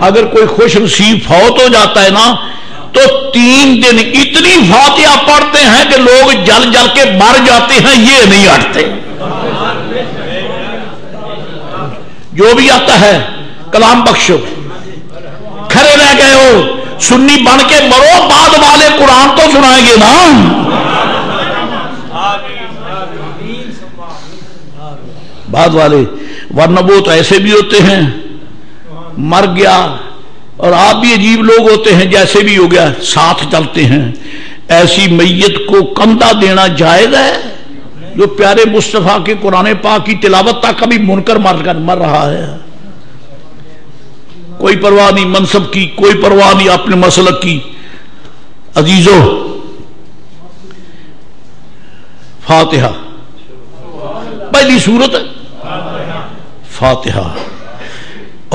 اگر کوئی خوش نصیب فوت ہو جاتا ہے نا تو 3 دن اتنی فاتحہ پڑھتے ہیں کہ لوگ جل جل کے مر جاتے ہیں، یہ نہیں ہٹتے. جو بھی آتا ہے کلام بخشو، کھڑے رہ گئے ہو، سنی بن کے مرو، بعد والے قرآن تو سنائیں گے نا. بعد والے، ورنہ وہ تو ایسے بھی ہوتے ہیں مر گیا، اور آپ بھی عجیب لوگ ہوتے ہیں جیسے بھی ہو گیا ساتھ چلتے ہیں. ایسی میت کو کندھا دینا جائز ہے جو پیارے مصطفیٰ کے قرآن پاک کی تلاوت تک کبھی منکر مر رہا ہے؟ کوئی پرواہ نہیں منصب کی، کوئی پرواہ نہیں اپنے مسلک کی. عزیزو، فاتحہ پہلی سورت فاتحہ،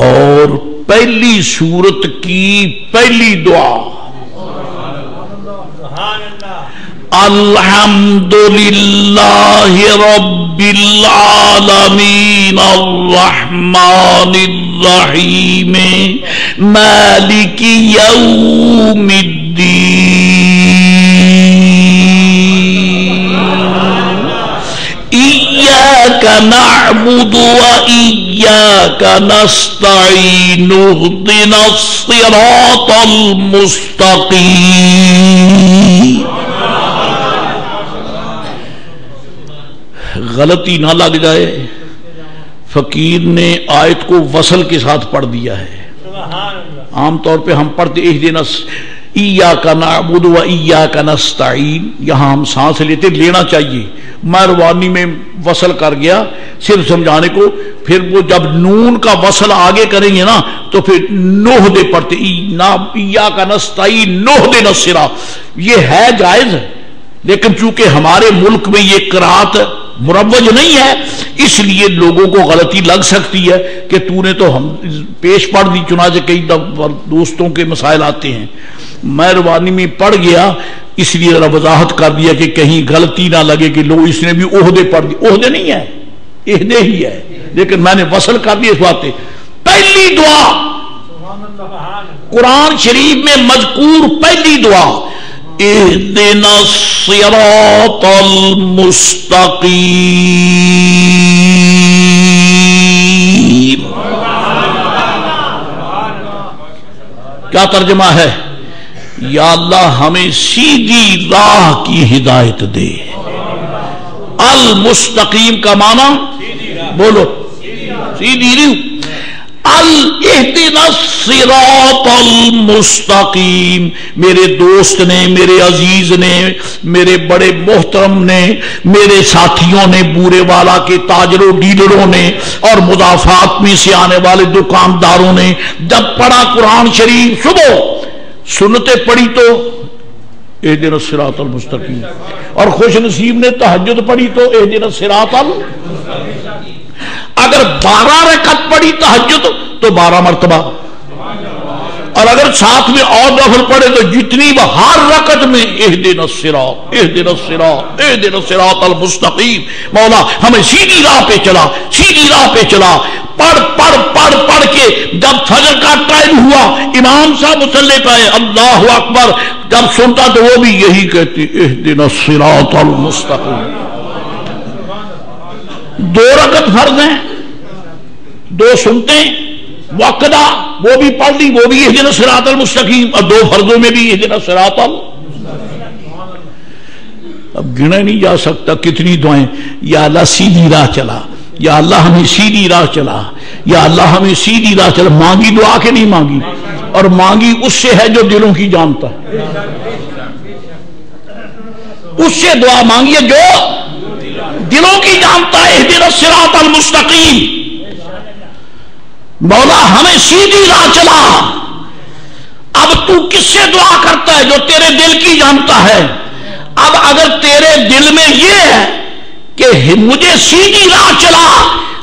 اور پہلی سورت کی پہلی دعا الحمدللہ رب العالمین الرحمن الرحیم مالک یوم الدین ایاک نعبد وإیاک نستعین اهدنا الصراط المستقیم. غلطی نہ لگ جائے، فقیر نے آیت کو وصل کے ساتھ پڑھ دیا ہے. عام طور پہ ہم پڑھتے اہدنا ایاک نعبد و ایاک نستعین، یہاں ہم سانس لیتے، لینا چاہیے، مہربانی میں وصل کر گیا صرف سمجھانے کو. پھر وہ جب نون کا وصل آگے کریں گے نا تو پھر نوح دے پڑھتے ایاک نستعین نہدنا الصراط. یہ ہے جائز، لیکن چونکہ ہمارے ملک میں یہ قرات مروج نہیں ہے، اس لیے لوگوں کو غلطی لگ سکتی ہے کہ تو نے تو ہم پیش پڑھ دی. چنانچہ کئی دوستوں کے مسائل آتے ہیں، مہربانی میں پڑھ گیا اس لیے ذرا وضاحت کر دیا کہ کہیں غلطی نہ لگے کہ لوگ اس نے بھی عہدے پڑھ دی. عہدے نہیں ہے، عہدے ہی ہے، لیکن میں نے وصل کر دی اس باتیں. پہلی دعا قرآن شریف میں مذکور پہلی دعا اہدنا الصراط المستقیم. کیا ترجمہ ہے؟ یا اللہ ہمیں سیدھی راہ کی ہدایت دے. المستقیم کا معنی بولو، سیدھی راہ. اہدنا الصراط المستقیم، میرے دوست نے، میرے عزیز نے، میرے بڑے محترم نے، میرے ساتھیوں نے، بورے والا کے تاجروں ڈیلروں نے اور مضافات میں سے آنے والے دکانداروں نے جب پڑھا قرآن شریف، صبح سنتے پڑھی تو اہدنا الصراط المستقیم، اور خوش نصیب نے تہجد پڑھی تو اہدنا الصراط المستقیم. اگر 12 رکعت پڑھی تہجد تو 12 مرتبہ، اور اگر ساتھ میں اور نفل پڑھے تو جتنی ہر رکعت میں اہدنا الصراط اہدنا الصراط اہدنا الصراط المستقیم. مولا ہمیں سیدھی راہ پہ چلا، سیدھی راہ پہ چلا. پڑھ پڑھ پڑھ پڑھ کے جب فجر کا ٹائم ہوا، امام صاحب مصلی پہ آئے، اللہ اکبر جب سنتا تو وہ بھی یہی کہتی اہدنا الصراط المستقیم. 2 رکعت فرض ہیں، 2 سنتے وقدہ وہ بھی پڑھ لی، وہ بھی اہدنا الصراط المستقیم، اور 2 فرضوں میں بھی اہدنا الصراط المستقیم. اب گنا نہیں جا سکتا کتنی دعائیں. یا اللہ سیدھی راہ چلا، یا اللہ ہمیں سیدھی راہ چلا، یا اللہ ہمیں سیدھی راہ چلا. مانگی دعا کے نہیں مانگی، اور مانگی اس سے ہے جو دلوں کی جانتا ہے. اس سے دعا مانگی ہے جو دلوں کی جانتا ہے. اہدنا الصراط المستقیم. مولا ہمیں سیدھی راہ چلا. اب تو کس سے دعا کرتا ہے؟ جو تیرے دل کی جانتا ہے. اب اگر تیرے دل میں یہ ہے کہ مجھے سیدھی راہ چلا،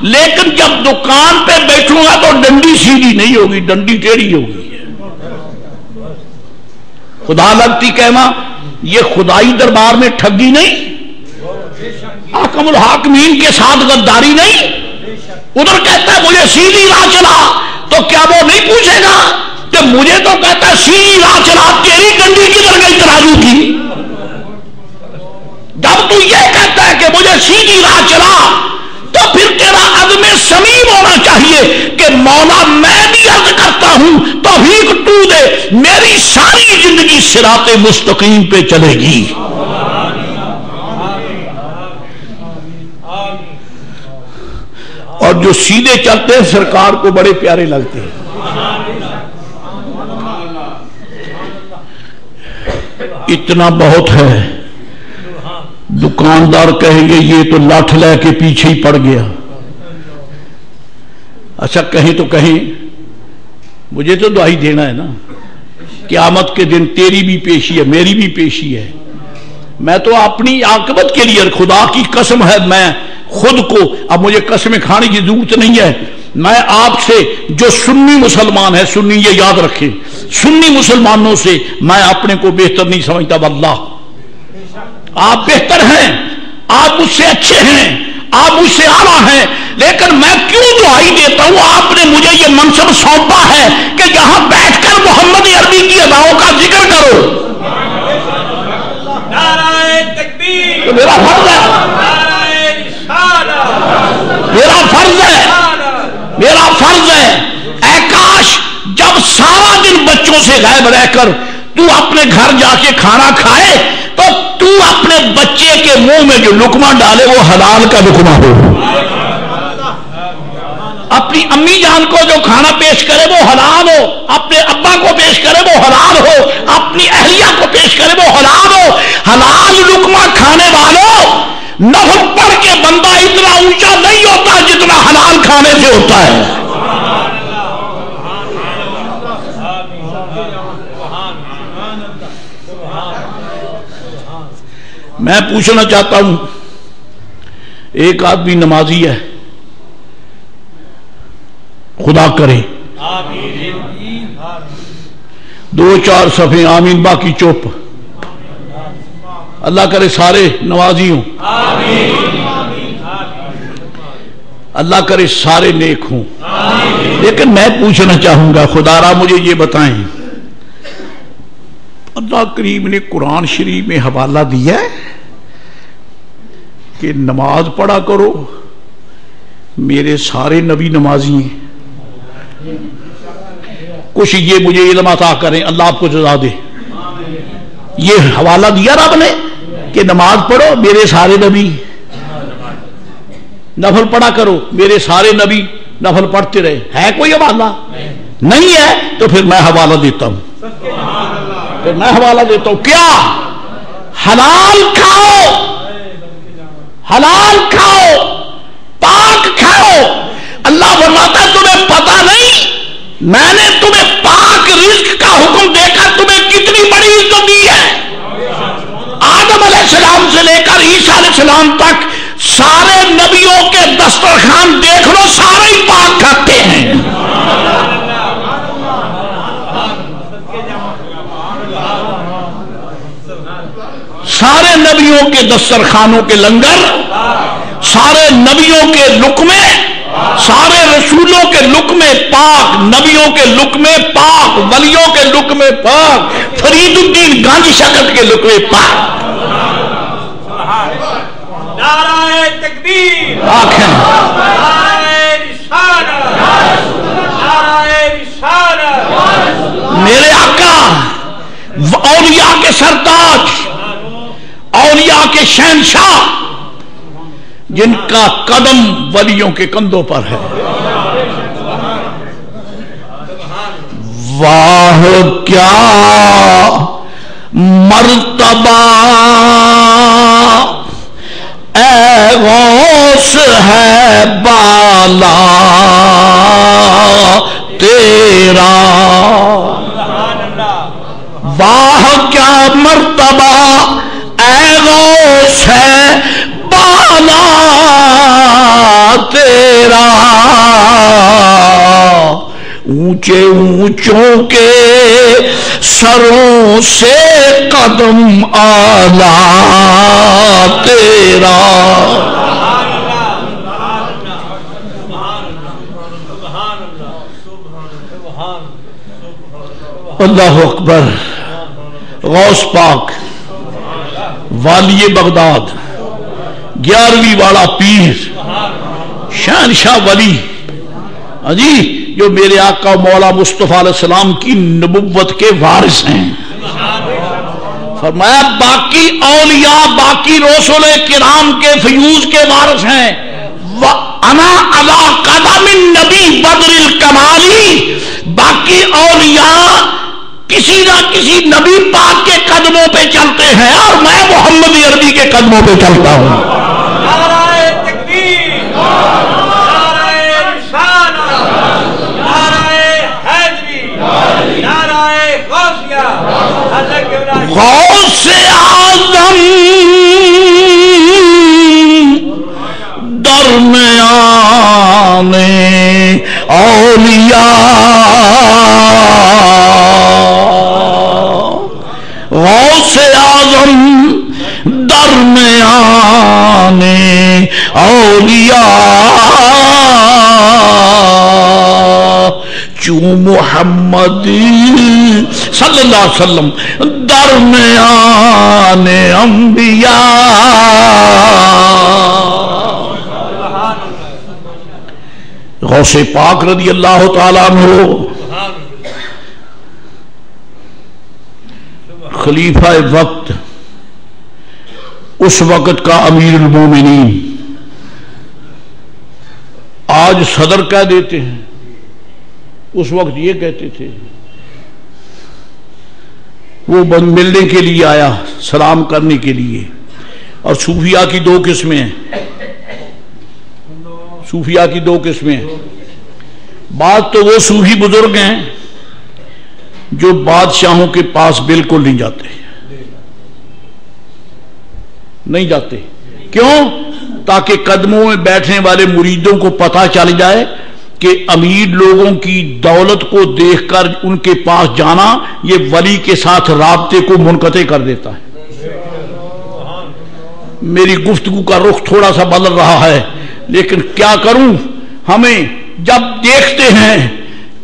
لیکن جب دکان پہ بیٹھوں گا تو ڈنڈی سیدھی نہیں ہوگی، ڈنڈی ٹیڑھی ہوگی. خدا لگتی کہنا، یہ خدائی دربار میں ٹھگی نہیں، حاکم الحاکمین کے ساتھ غداری نہیں. ادھر کہتا ہے مجھے سیدھی راہ چلا، تو کیا وہ نہیں پوچھے گا کہ مجھے تو کہتا ہے سیدھی راہ چلا، تیری گنڈی کدھر گئی ترازو کی؟ جب تو یہ کہتا ہے کہ مجھے سیدھی راہ چلا، تو پھر تیرا عزم صمیم ہونا چاہیے کہ مولا میں بھی عرض کرتا ہوں توفیق تو دے، میری ساری زندگی صراط مستقیم پہ چلے گی۔ اور جو سیدھے چلتے ہیں سرکار کو بڑے پیارے لگتے ہیں۔ اتنا بہت ہے، دکاندار کہیں گے یہ تو لاٹھ لے کے پیچھے ہی پڑ گیا۔ اچھا کہیں تو کہیں مجھے تو دعائی دینا ہے نا، قیامت کے دن تیری بھی پیشی ہے، میری بھی پیشی ہے۔ میں تو اپنی عاقبت کے لیے، خدا کی قسم ہے، میں خود کو، اب مجھے قسمیں کھانے کی ضرورت نہیں ہے، میں آپ سے جو سنی مسلمان ہے، سنی یہ یاد رکھیں، سنی مسلمانوں سے میں اپنے کو بہتر نہیں سمجھتا، واللہ آپ بہتر ہیں، آپ مجھ سے اچھے ہیں، آپ مجھ سے اعلیٰ ہیں، لیکن میں کیوں دعائی دیتا ہوں؟ آپ نے مجھے یہ منصب سونپا ہے کہ یہاں بیٹھ کر محمد عربی کی اداؤں کا ذکر کرو، تو میرا فرض ہے، میرا فرض ہے، میرا فرض ہے۔ اے کاش جب سارا دن بچوں سے غائب رہ کر تو اپنے گھر جا کے کھانا کھائے تو تو اپنے بچے کے منہ میں جو لقمہ ڈالے وہ حلال کا لقمہ ہو، اپنی امی جان کو جو کھانا پیش کرے وہ حلال ہو، اپنے ابا کو پیش کرے وہ حلال ہو، اپنی اہلیہ کو پیش کرے وہ حلال ہو۔ حلال لقمہ کھانے والوں، نفل پڑھ کے بندہ اتنا اونچا نہیں ہوتا جتنا حلال کھانے سے ہوتا ہے۔ میں پوچھنا چاہتا ہوں، ایک آدمی نمازی ہے، خدا کرے 2-4 صفحے آمین باقی چپ، اللہ کرے سارے نمازی ہوں، اللہ کرے سارے نیک ہوں، لیکن میں پوچھنا چاہوں گا، خدا را مجھے یہ بتائیں، اللہ کریم نے قرآن شریف میں حوالہ دیا ہے کہ نماز پڑھا کرو، میرے سارے نبی نمازی ہیں، کچھ یہ مجھے علم عطا کریں، اللہ آپ کو جزا دے، یہ حوالہ دیا رب نے کہ نماز پڑھو میرے سارے نبی، نفل پڑھا کرو میرے سارے نبی نفل پڑھتے رہے، ہے کوئی حوالہ؟ نہیں ہے، تو پھر میں حوالہ دیتا ہوں، پھر میں حوالہ دیتا ہوں، کیا؟ حلال کھاؤ، حلال کھاؤ، پاک کھاؤ۔ اللہ فرماتا ہے تمہیں پتہ نہیں میں نے تمہیں پاک رزق کا حکم دے کر تمہیں کتنی بڑی عزت دی ہے۔ آدم علیہ السلام سے لے کر عیسیٰ علیہ السلام تک سارے نبیوں کے دسترخوان دیکھ لو، سارے ہی پاک کھاتے ہیں۔ سارے نبیوں کے دسترخوانوں کے لنگر، سارے نبیوں کے لقمے، سارے رسولوں کے لقمے پاک، نبیوں کے لقمے پاک، ولیوں کے لقمے پاک، فرید الدین گنج شکت کے لقمے پاک۔ نعرہ تکبیر، پاک ہیں۔ نعرہ رسالت، نعرہ رسالت۔ میرے آقا اولیاء کے سرتاج، اولیاء کے شہنشاہ، جن کا قدم ولیوں کے کندھوں پر ہے، واہ کیا مرتبہ اے غوث ہے بالا تیرا، واہ کیا مرتبہ اے غوث ہے بالا تیرا، اونچے اونچوں کے سروں سے قدم آلا تیرا۔ اللہ اکبر. غوث پاک والی بغداد 11ویں والا پیر شہنشاہ ولی جی جو میرے آقا مولا مصطفیٰ علیہ السلام کی نبوت کے وارث ہیں. فرمایا باقی اولیاء باقی رسول کرام کے فیوز کے وارث ہیں. انا علی قدم النبی بدر الکمالی. باقی اولیاء کسی نہ کسی نبی پاک کے قدموں پہ چلتے ہیں اور میں محمد عربی کے قدموں پہ چلتا ہوں. نعرہ تکبیر، نعرہ رسالت، نعرہ حیدری، نعرہ غوثیہ. غوث اعظم درمیان اولیاء، غوث اعظم درمیان اولیاء. چوں محمد صلی اللہ علیہ وسلم درمیان انبیاء. غوث پاک رضی اللہ تعالیٰ عنہ خلیفہ وقت، اس وقت کا امیر المومنین، آج صدر کہہ دیتے ہیں، اس وقت یہ کہتے تھے. وہ ملنے کے لیے آیا، سلام کرنے کے لیے. اور صوفیاء کی دو قسمیں ہیں، صوفیاء کی دو قسمیں ہیں. بعض تو وہ صوفی بزرگ ہیں جو بادشاہوں کے پاس بالکل نہیں جاتے، نہیں جاتے. کیوں؟ تاکہ قدموں میں بیٹھنے والے مریدوں کو پتہ چل جائے کہ امیر لوگوں کی دولت کو دیکھ کر ان کے پاس جانا یہ ولی کے ساتھ رابطے کو منقطع کر دیتا ہے. میری گفتگو کا رخ تھوڑا سا بدل رہا ہے، لیکن کیا کروں، ہمیں جب دیکھتے ہیں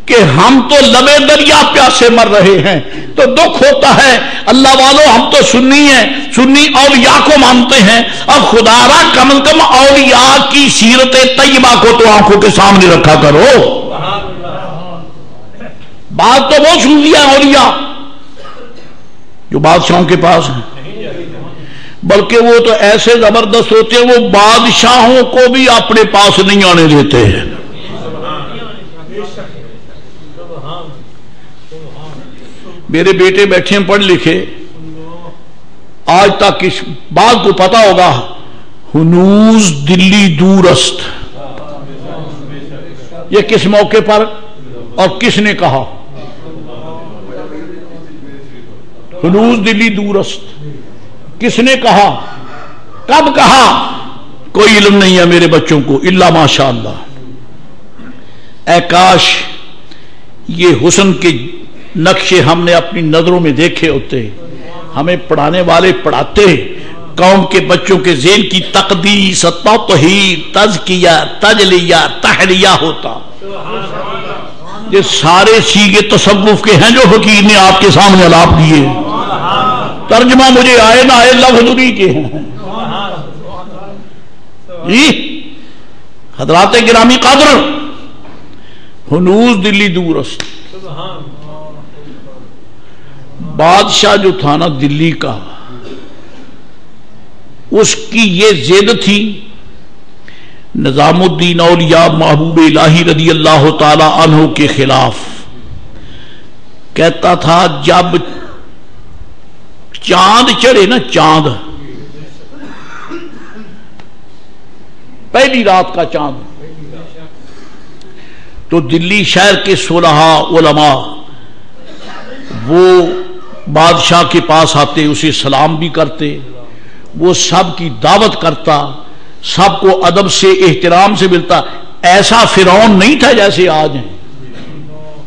کہ ہم تو لبے دریا پیاسے مر رہے ہیں تو دکھ ہوتا ہے. اللہ والو ہم تو سنی ہیں، سنی اولیاء کو مانتے ہیں، اب خدا را کم از کم اولیاء کی سیرت طیبہ کو تو آنکھوں کے سامنے رکھا کرو. بات تو وہ صوفیاء اولیاء جو بادشاہوں کے پاس ہیں، بلکہ وہ تو ایسے زبردست ہوتے ہیں وہ بادشاہوں کو بھی اپنے پاس نہیں آنے دیتے ہیں. میرے بیٹے بیٹھے ہیں پڑھ لکھے، آج تک اس بات کو پتا ہوگا ہنوز دلی دور است. یہ کس موقع پر اور کس نے کہا؟ ہنوز دلی دور است کس نے کہا، کب کہا؟ کوئی علم نہیں ہے میرے بچوں کو الا ماشاء اللہ. اے کاش یہ حسن کے نقشے ہم نے اپنی نظروں میں دیکھے ہوتے، ہمیں پڑھانے والے پڑھاتے، قوم کے بچوں کے ذہن کی تقدیس، تطہیر، تزکیہ، تجلیہ، تحلیہ ہوتا. یہ سارے سیغے تصوف کے ہیں جو فقیر نے آپ کے سامنے الاپ دیے. ترجمہ مجھے آئے نہ آئے لفظ انہی کے ہیں. جی حضرات گرامی قدر، ہنوز دلی دور است. بادشاہ جو تھا نا دلی کا، اس کی یہ ضد تھی نظام الدین اولیاء محبوب الہی رضی اللہ تعالی عنہ کے خلاف. کہتا تھا جب چاند چڑھے نا، چاند پہلی رات کا چاند، تو دلی شہر کے صلحاء علماء وہ بادشاہ کے پاس آتے، اسے سلام بھی کرتے، وہ سب کی دعوت کرتا، سب کو ادب سے احترام سے ملتا. ایسا فرعون نہیں تھا جیسے آج ہیں،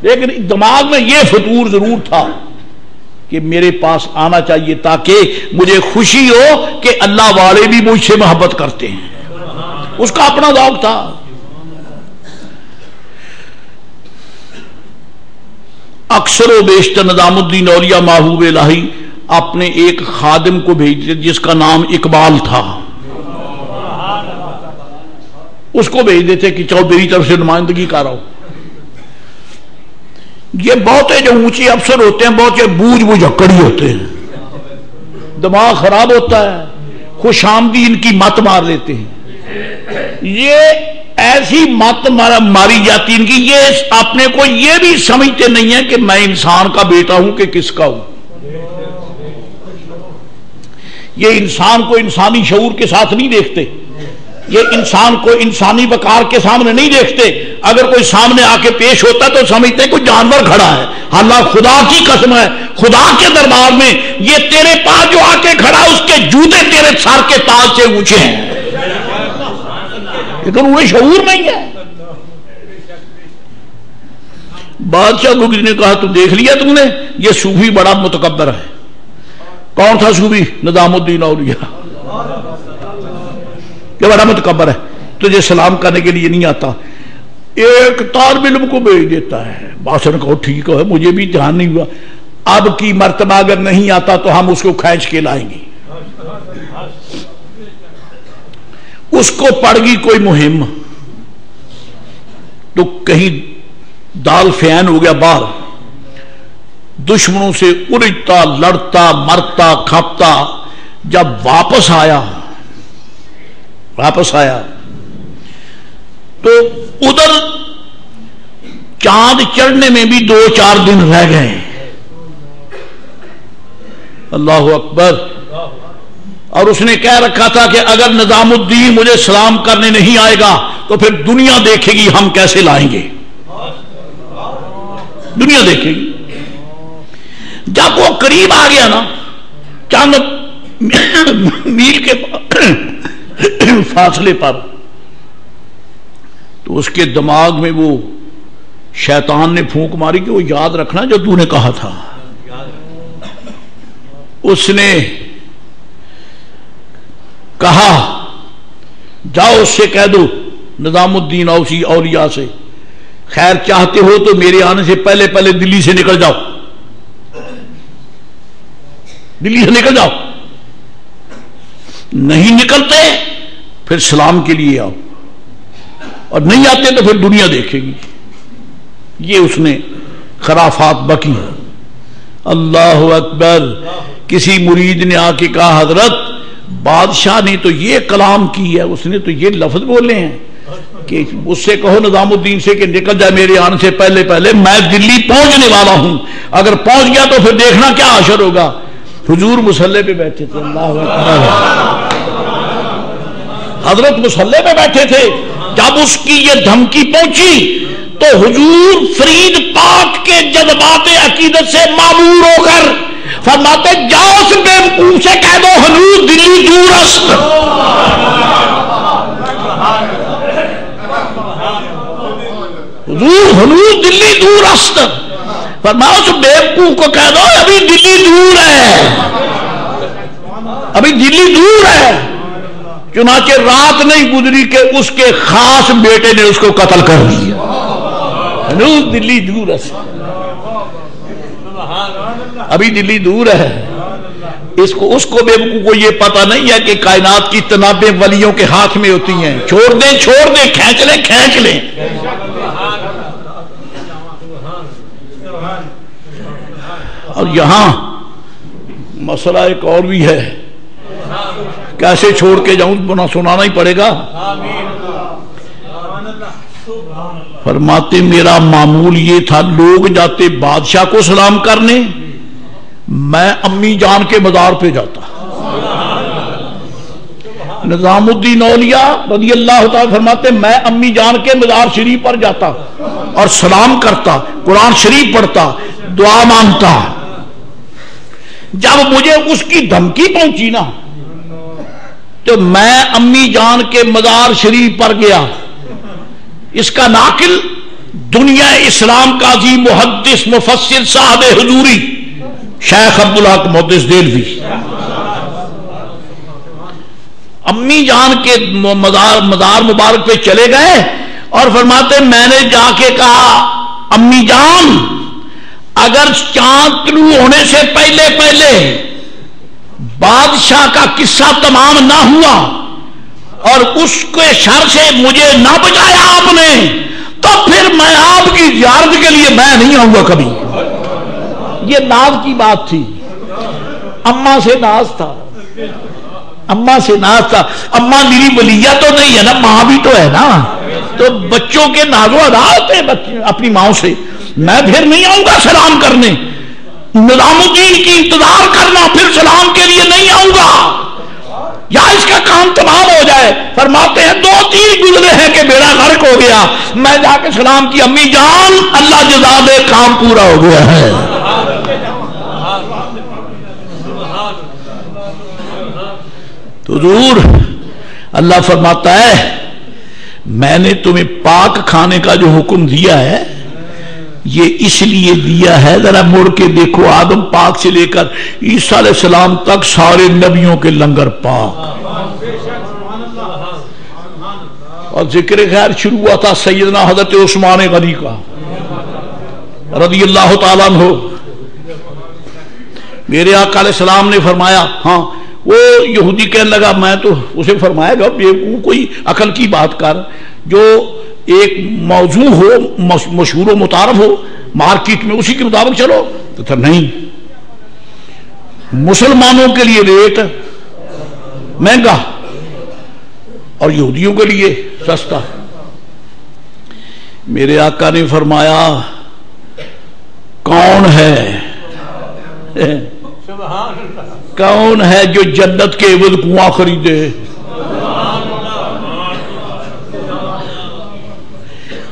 لیکن دماغ میں یہ فطور ضرور تھا کہ میرے پاس آنا چاہیے تاکہ مجھے خوشی ہو کہ اللہ والے بھی مجھ سے محبت کرتے ہیں. اس کا اپنا ذوق تھا. اکثر و بیشتر نظام الدین اولیاء محبوب الہی اپنے ایک خادم کو بھیجتے جس کا نام اقبال تھا، اس کو بھیج دیتے کہ چلو میری طرف سے نمائندگی کر رہا ہو۔ یہ بہت جو اونچے افسر ہوتے ہیں بہت بوجھ بجھکڑی ہوتے ہیں، دماغ خراب ہوتا ہے، خوش آمدی ان کی مت مار لیتے ہیں۔ یہ ایسی مت ماری جاتی ان کی، یہ اپنے کو یہ بھی سمجھتے نہیں ہے کہ میں انسان کا بیٹا ہوں کہ کس کا ہوں۔ یہ انسان کو انسانی شعور کے ساتھ نہیں دیکھتے، یہ انسان کو انسانی وقار کے سامنے نہیں دیکھتے۔ اگر کوئی سامنے آ کے پیش ہوتا تو سمجھتے کوئی جانور کھڑا ہے، اللہ خدا کی قسم ہے خدا کے دربار میں یہ تیرے پاس جو آ کے کھڑا اس کے جوتے تیرے سر کے تاج سے اونچے ہیں، لیکن وہ شعور نہیں ہے۔ بادشاہ کو کسی نے کہا تو دیکھ لیا تم نے، یہ صوفی بڑا متکبر ہے۔ کون تھا صوفی؟ نظام الدین اولیاء، یہ بڑا متکبر ہے، تجھے سلام کرنے کے لیے نہیں آتا۔ ایک طالب علم کو بھیج دیتا ہے، بادشاہ نے کہا ٹھیک ہے، مجھے بھی دھیان نہیں ہوا، اب کی مرتبہ اگر نہیں آتا تو ہم اس کو کھینچ کے لائیں گے۔ اس کو پڑ گئی کوئی مہم تو کہیں دال فین ہو گیا، باہر دشمنوں سے الجھتا لڑتا مرتا کھپتا، جب واپس آیا تو ادھر چاند چڑھنے میں بھی 2-4 دن رہ گئے۔ اللہ اکبر۔ اور اس نے کہہ رکھا تھا کہ اگر نظام الدین مجھے سلام کرنے نہیں آئے گا تو پھر دنیا دیکھے گی ہم کیسے لائیں گے، دنیا دیکھے گی۔ جب وہ قریب آ گیا نا چند میل کے فاصلے پر، تو اس کے دماغ میں وہ شیطان نے پھونک ماری کہ وہ یاد رکھنا جو تو نے کہا تھا۔ اس نے کہا جاؤ اس سے کہہ دو نظام الدین اولیاء سے، خیر چاہتے ہو تو میرے آنے سے پہلے دلی سے نکل جاؤ، دلی سے نکل جاؤ، نہیں نکلتے پھر سلام کے لیے آؤ، اور نہیں آتے تو پھر دنیا دیکھے گی۔ یہ اس نے خرافات بکی۔ اللہ اکبر۔ کسی مرید نے آ کے کہا حضرت بادشاہ نے تو یہ کلام کی ہے، اس نے تو یہ لفظ بولے ہیں کہ اس سے کہو نظام الدین سے کہ نکل جائے میرے آنے سے پہلے میں دلی پہنچنے والا ہوں، اگر پہنچ گیا تو پھر دیکھنا کیا حشر ہوگا۔ حضور مصلی پہ بیٹھے تھے، اللہ اکبر، حضرت مصلی پہ بیٹھے تھے۔ جب اس کی یہ دھمکی پہنچی تو حضور فرید پاک کے جذبات عقیدت سے معمور ہو کر فرماتے جاؤ اس بیوقوف سے کہہ دو ہنوز دلی دور است، حضور ہنوز دلی دور است، فرمایا اس بیوقوف کو کہہ دو ابھی دلی دور ہے، ابھی دلی دور ہے۔ چنانچہ رات نہیں گزری کہ اس کے خاص بیٹے نے اس کو قتل کر دیا۔ ہنوز دلی دور ہے، ابھی دلی دور ہے۔ اس کو بیوقوف کو یہ پتہ نہیں ہے کہ کائنات کی تنابیں ولیوں کے ہاتھ میں ہوتی ہیں۔ چھوڑ دیں کھینچ لیں۔ اور یہاں مسئلہ ایک اور بھی ہے، کیسے چھوڑ کے جاؤں سنانا ہی پڑے گا۔ فرماتے میرا معمول یہ تھا، لوگ جاتے بادشاہ کو سلام کرنے، میں امی جان کے مزار پہ جاتا۔ نظام الدین اولیاء رضی اللہ تعالی فرماتے میں امی جان کے مزار شریف پر جاتا اور سلام کرتا، قرآن شریف پڑھتا، دعا مانگتا۔ جب مجھے اس کی دھمکی پہنچی نا تو میں امی جان کے مزار شریف پر گیا۔ اس کا ناقل دنیا اسلام کا عظیم محدث مفسر صاحب حضوری شیخ عبدالحق محدث دہلوی امی جان کے مزار مبارک پہ چلے گئے اور فرماتے میں نے جا کے کہا امی جان اگر چاند طلوع ہونے سے پہلے پہلے بادشاہ کا قصہ تمام نہ ہوا اور اس کے شر سے مجھے نہ بچایا آپ نے، تو پھر میں آپ کی زیارت کے لیے میں نہیں آؤں گا کبھی۔ یہ ناز کی بات تھی، اماں سے ناز تھا، اماں سے ناز تھا۔ اماں میری ولیہ تو نہیں ہے نا، ماں بھی تو ہے نا، تو بچوں کے ناز و ادا ہوتے ہیں اپنی ماں سے۔ میں پھر نہیں آؤں گا سلام کرنے، نظام الدین کی انتظار کرنا، پھر سلام کے لیے نہیں آؤں گا، یا اس کا کام تمام ہو جائے۔ فرماتے ہیں 2-3 گزرے ہیں کہ بیڑا غرق ہو گیا، میں جا کے سلام کی، امی جان اللہ جزا دے، کام پورا ہو گیا ہے۔ تو حضور اللہ فرماتا ہے میں نے تمہیں پاک کھانے کا جو حکم دیا ہے یہ اس لیے دیا ہے، ذرا مڑ کے دیکھو، آدم پاک سے لے کر عیسیٰ علیہ السلام تک سارے نبیوں کے لنگر پاک۔ اور ذکر خیر شروع ہوا تھا سیدنا حضرت عثمان غنی کا رضی اللہ تعالیٰ عنہ۔ میرے آقا علیہ السلام نے فرمایا، ہاں وہ یہودی کہنے لگا، میں تو اسے فرمایا گا کوئی عقل کی بات کر، جو ایک موضوع ہو مشہور و متعارف ہو مارکیٹ میں، اسی کے مطابق چلو۔ تو تھا نہیں، مسلمانوں کے لیے ریٹ مہنگا اور یہودیوں کے لیے سستا۔ میرے آقا نے فرمایا کون ہے کون ہے جو جنت کے عوض کنواں خریدے؟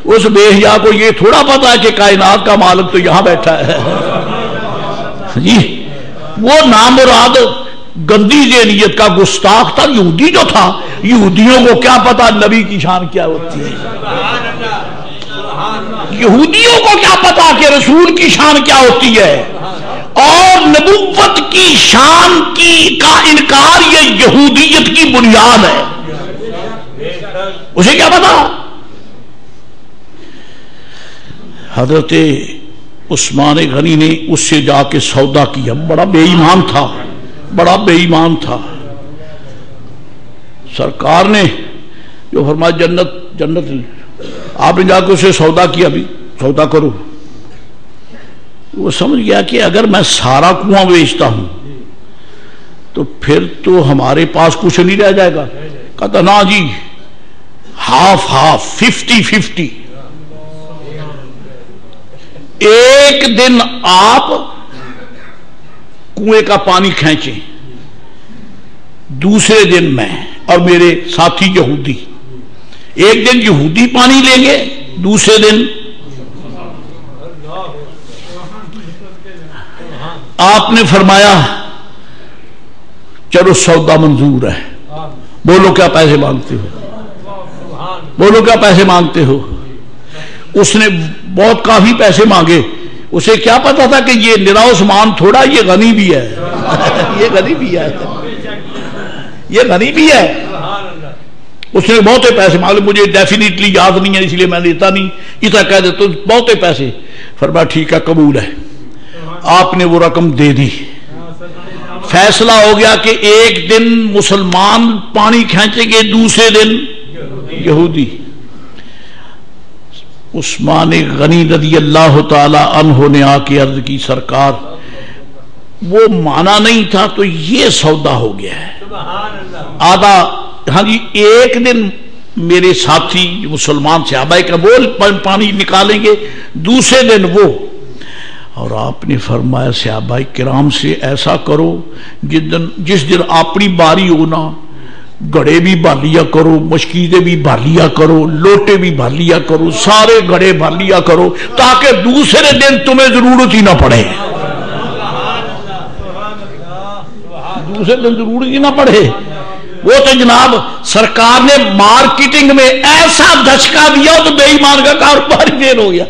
اس بے حیا کو یہ تھوڑا پتا ہے کہ کائنات کا مالک تو یہاں بیٹھا ہے جی۔ وہ نامراد گندی ذہنیت کا گستاخ تھا یہودی جو تھا، یہودیوں کو کیا پتا نبی کی شان کیا ہوتی ہے، یہودیوں کو کیا پتا کہ رسول کی شان کیا ہوتی ہے، اور نبوت کی شان کا انکار یہ یہودیت کی بنیاد ہے، اسے کیا پتا۔ حضرت عثمان غنی نے اس سے جا کے سودا کیا، بڑا بے ایمان تھا، بڑا بے ایمان تھا۔ سرکار نے جو فرمایا جنت جنت، آپ نے جا کے اسے سودا کیا، بھی سودا کرو۔ وہ سمجھ گیا کہ اگر میں سارا کنواں بیچتا ہوں تو پھر تو ہمارے پاس کچھ نہیں رہ جائے گا۔ کہتا نا جی، ہاف ہاف، 50-50۔ ایک دن آپ کنویں کا پانی کھینچیں، دوسرے دن میں اور میرے ساتھی یہودی، ایک دن یہودی پانی لیں گے، دوسرے دن آپ نے فرمایا چلو سودا منظور ہے، بولو کیا پیسے مانگتے ہو، بولو کیا پیسے مانگتے ہو۔ اس نے بہت کافی پیسے مانگے، اسے کیا پتا تھا کہ یہ نرا عثمان تھوڑا، یہ غنی بھی ہے یہ غنی بھی ہے، یہ غنی بھی ہے۔ اس نے بہت پیسے مانگے، مجھے ڈیفینیٹلی یاد نہیں ہے اس لیے میں لیتا نہیں، اتنا کہہ دیتا بہت پیسے۔ فرمایا ٹھیک ہے قبول ہے۔ آپ نے وہ رقم دے دی، فیصلہ ہو گیا کہ ایک دن مسلمان پانی کھینچیں گے، دوسرے دن یہودی۔ عثمان غنی رضی اللہ تعالی عنہ نے آ کے عرض کی سرکار وہ مانا نہیں تھا تو یہ سودا ہو گیا ہے۔ آدھا ہاں جی، ایک دن میرے ساتھی مسلمان صحابہ کرام پانی نکالیں گے، دوسرے دن وہ۔ اور آپ نے فرمایا صحابہ کرام سے ایسا کرو جس دن اپنی باری ہونا گڑے بھی بھر لیا کرو، مشکیزیں بھی بھر لیا کرو، لوٹے بھی بھر لیا کرو، سارے گڑے بھر لیا کرو، تاکہ دوسرے دن تمہیں ضرورت ہی نہ پڑے، دوسرے دن ضرورت ہی نہ پڑے۔ وہ تو جناب سرکار نے مارکیٹنگ میں ایسا دھچکا دیا تو بے ایمان کا کاروبار فیل ہو گیا۔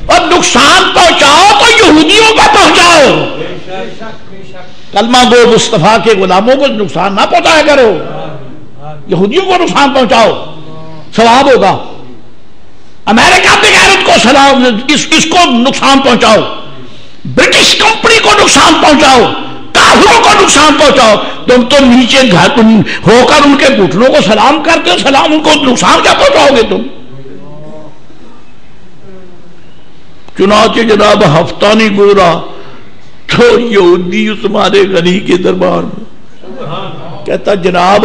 اور نقصان پہنچاؤ تو یہودیوں کا پہنچاؤ، کلمہ گو مصطفیٰ کے غلاموں کو نقصان نہ پہنچایا کرو، یہودیوں کو نقصان پہنچاؤ، ثواب ہوگا۔ امریکہ بغیرت کو سلام، اس کو نقصان پہنچاؤ، برٹش کمپنی کو نقصان پہنچاؤ، کافروں کو نقصان پہنچاؤ، تم تو نیچے گھر ہو کر ان کے گھٹنوں کو سلام کرتے ہو، سلام ان کو نقصان کیا پہنچاؤ گے تم؟ چنانچہ جناب ہفتہ نہیں گزرا تو یہودی عثمان غنی کے دربار میں کہتا جناب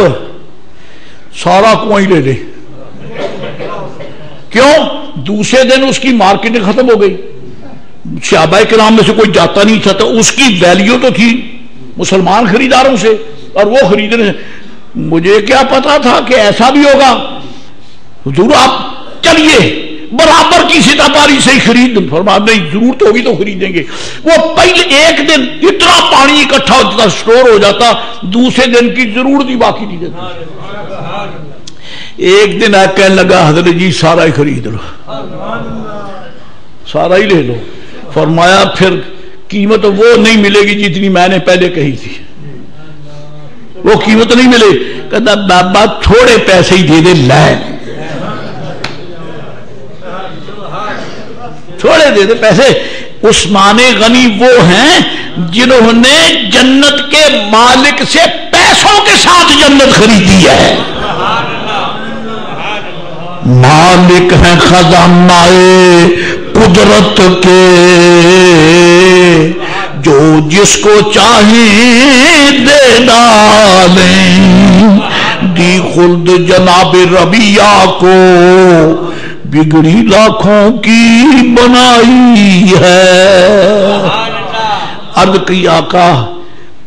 سارا کنواں لے لے. کیوں؟ دوسرے دن اس کی مارکیٹنگ ختم ہو گئی، صحابہ کرام میں سے کوئی جاتا نہیں تھا، تو اس کی ویلیو تو تھی مسلمان خریداروں سے اور وہ خریدنے. مجھے کیا پتا تھا کہ ایسا بھی ہوگا، حضور آپ چلیے برابر کی سطح پاری سے ہی خرید. فرمایا نہیں، ضرورت ہوگی تو خریدیں گے. وہ پہلے ایک دن اتنا پانی اکٹھا ہو جاتا، سٹور ہو جاتا، دوسرے دن کی ضرورت ہی باقی نہیں رہتی. ایک دن آ کہنے لگا حضرت جی سارا ہی خرید لو، سارا ہی لے لو. فرمایا پھر قیمت وہ نہیں ملے گی جتنی میں نے پہلے کہی تھی، وہ قیمت نہیں ملے. کہتا بابا تھوڑے پیسے ہی دے دے، لائے تھوڑے دے دے پیسے. عثمان غنی وہ ہیں جنہوں نے جنت کے مالک سے پیسوں کے ساتھ جنت خریدی ہے. مالک ہیں خزانہ قدرت کے، جو جس کو چاہیں دے ڈالیں. دی خلد جناب ربیہ کو بگڑی لاکھوں کی بنائی ہے. عرض کی آقا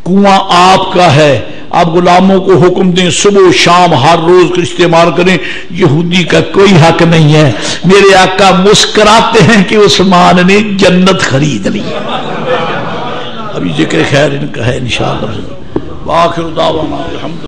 کنواں آپ کا ہے، آپ غلاموں کو حکم دیں صبح و شام ہر روز استعمال کریں، یہودی کا کوئی حق نہیں ہے. میرے آقا مسکراتے ہیں کہ عثمان نے جنت خرید لی. ابھی ذکر خیر ان کا ہے انشاءاللہ. وآخر دعوانا الحمد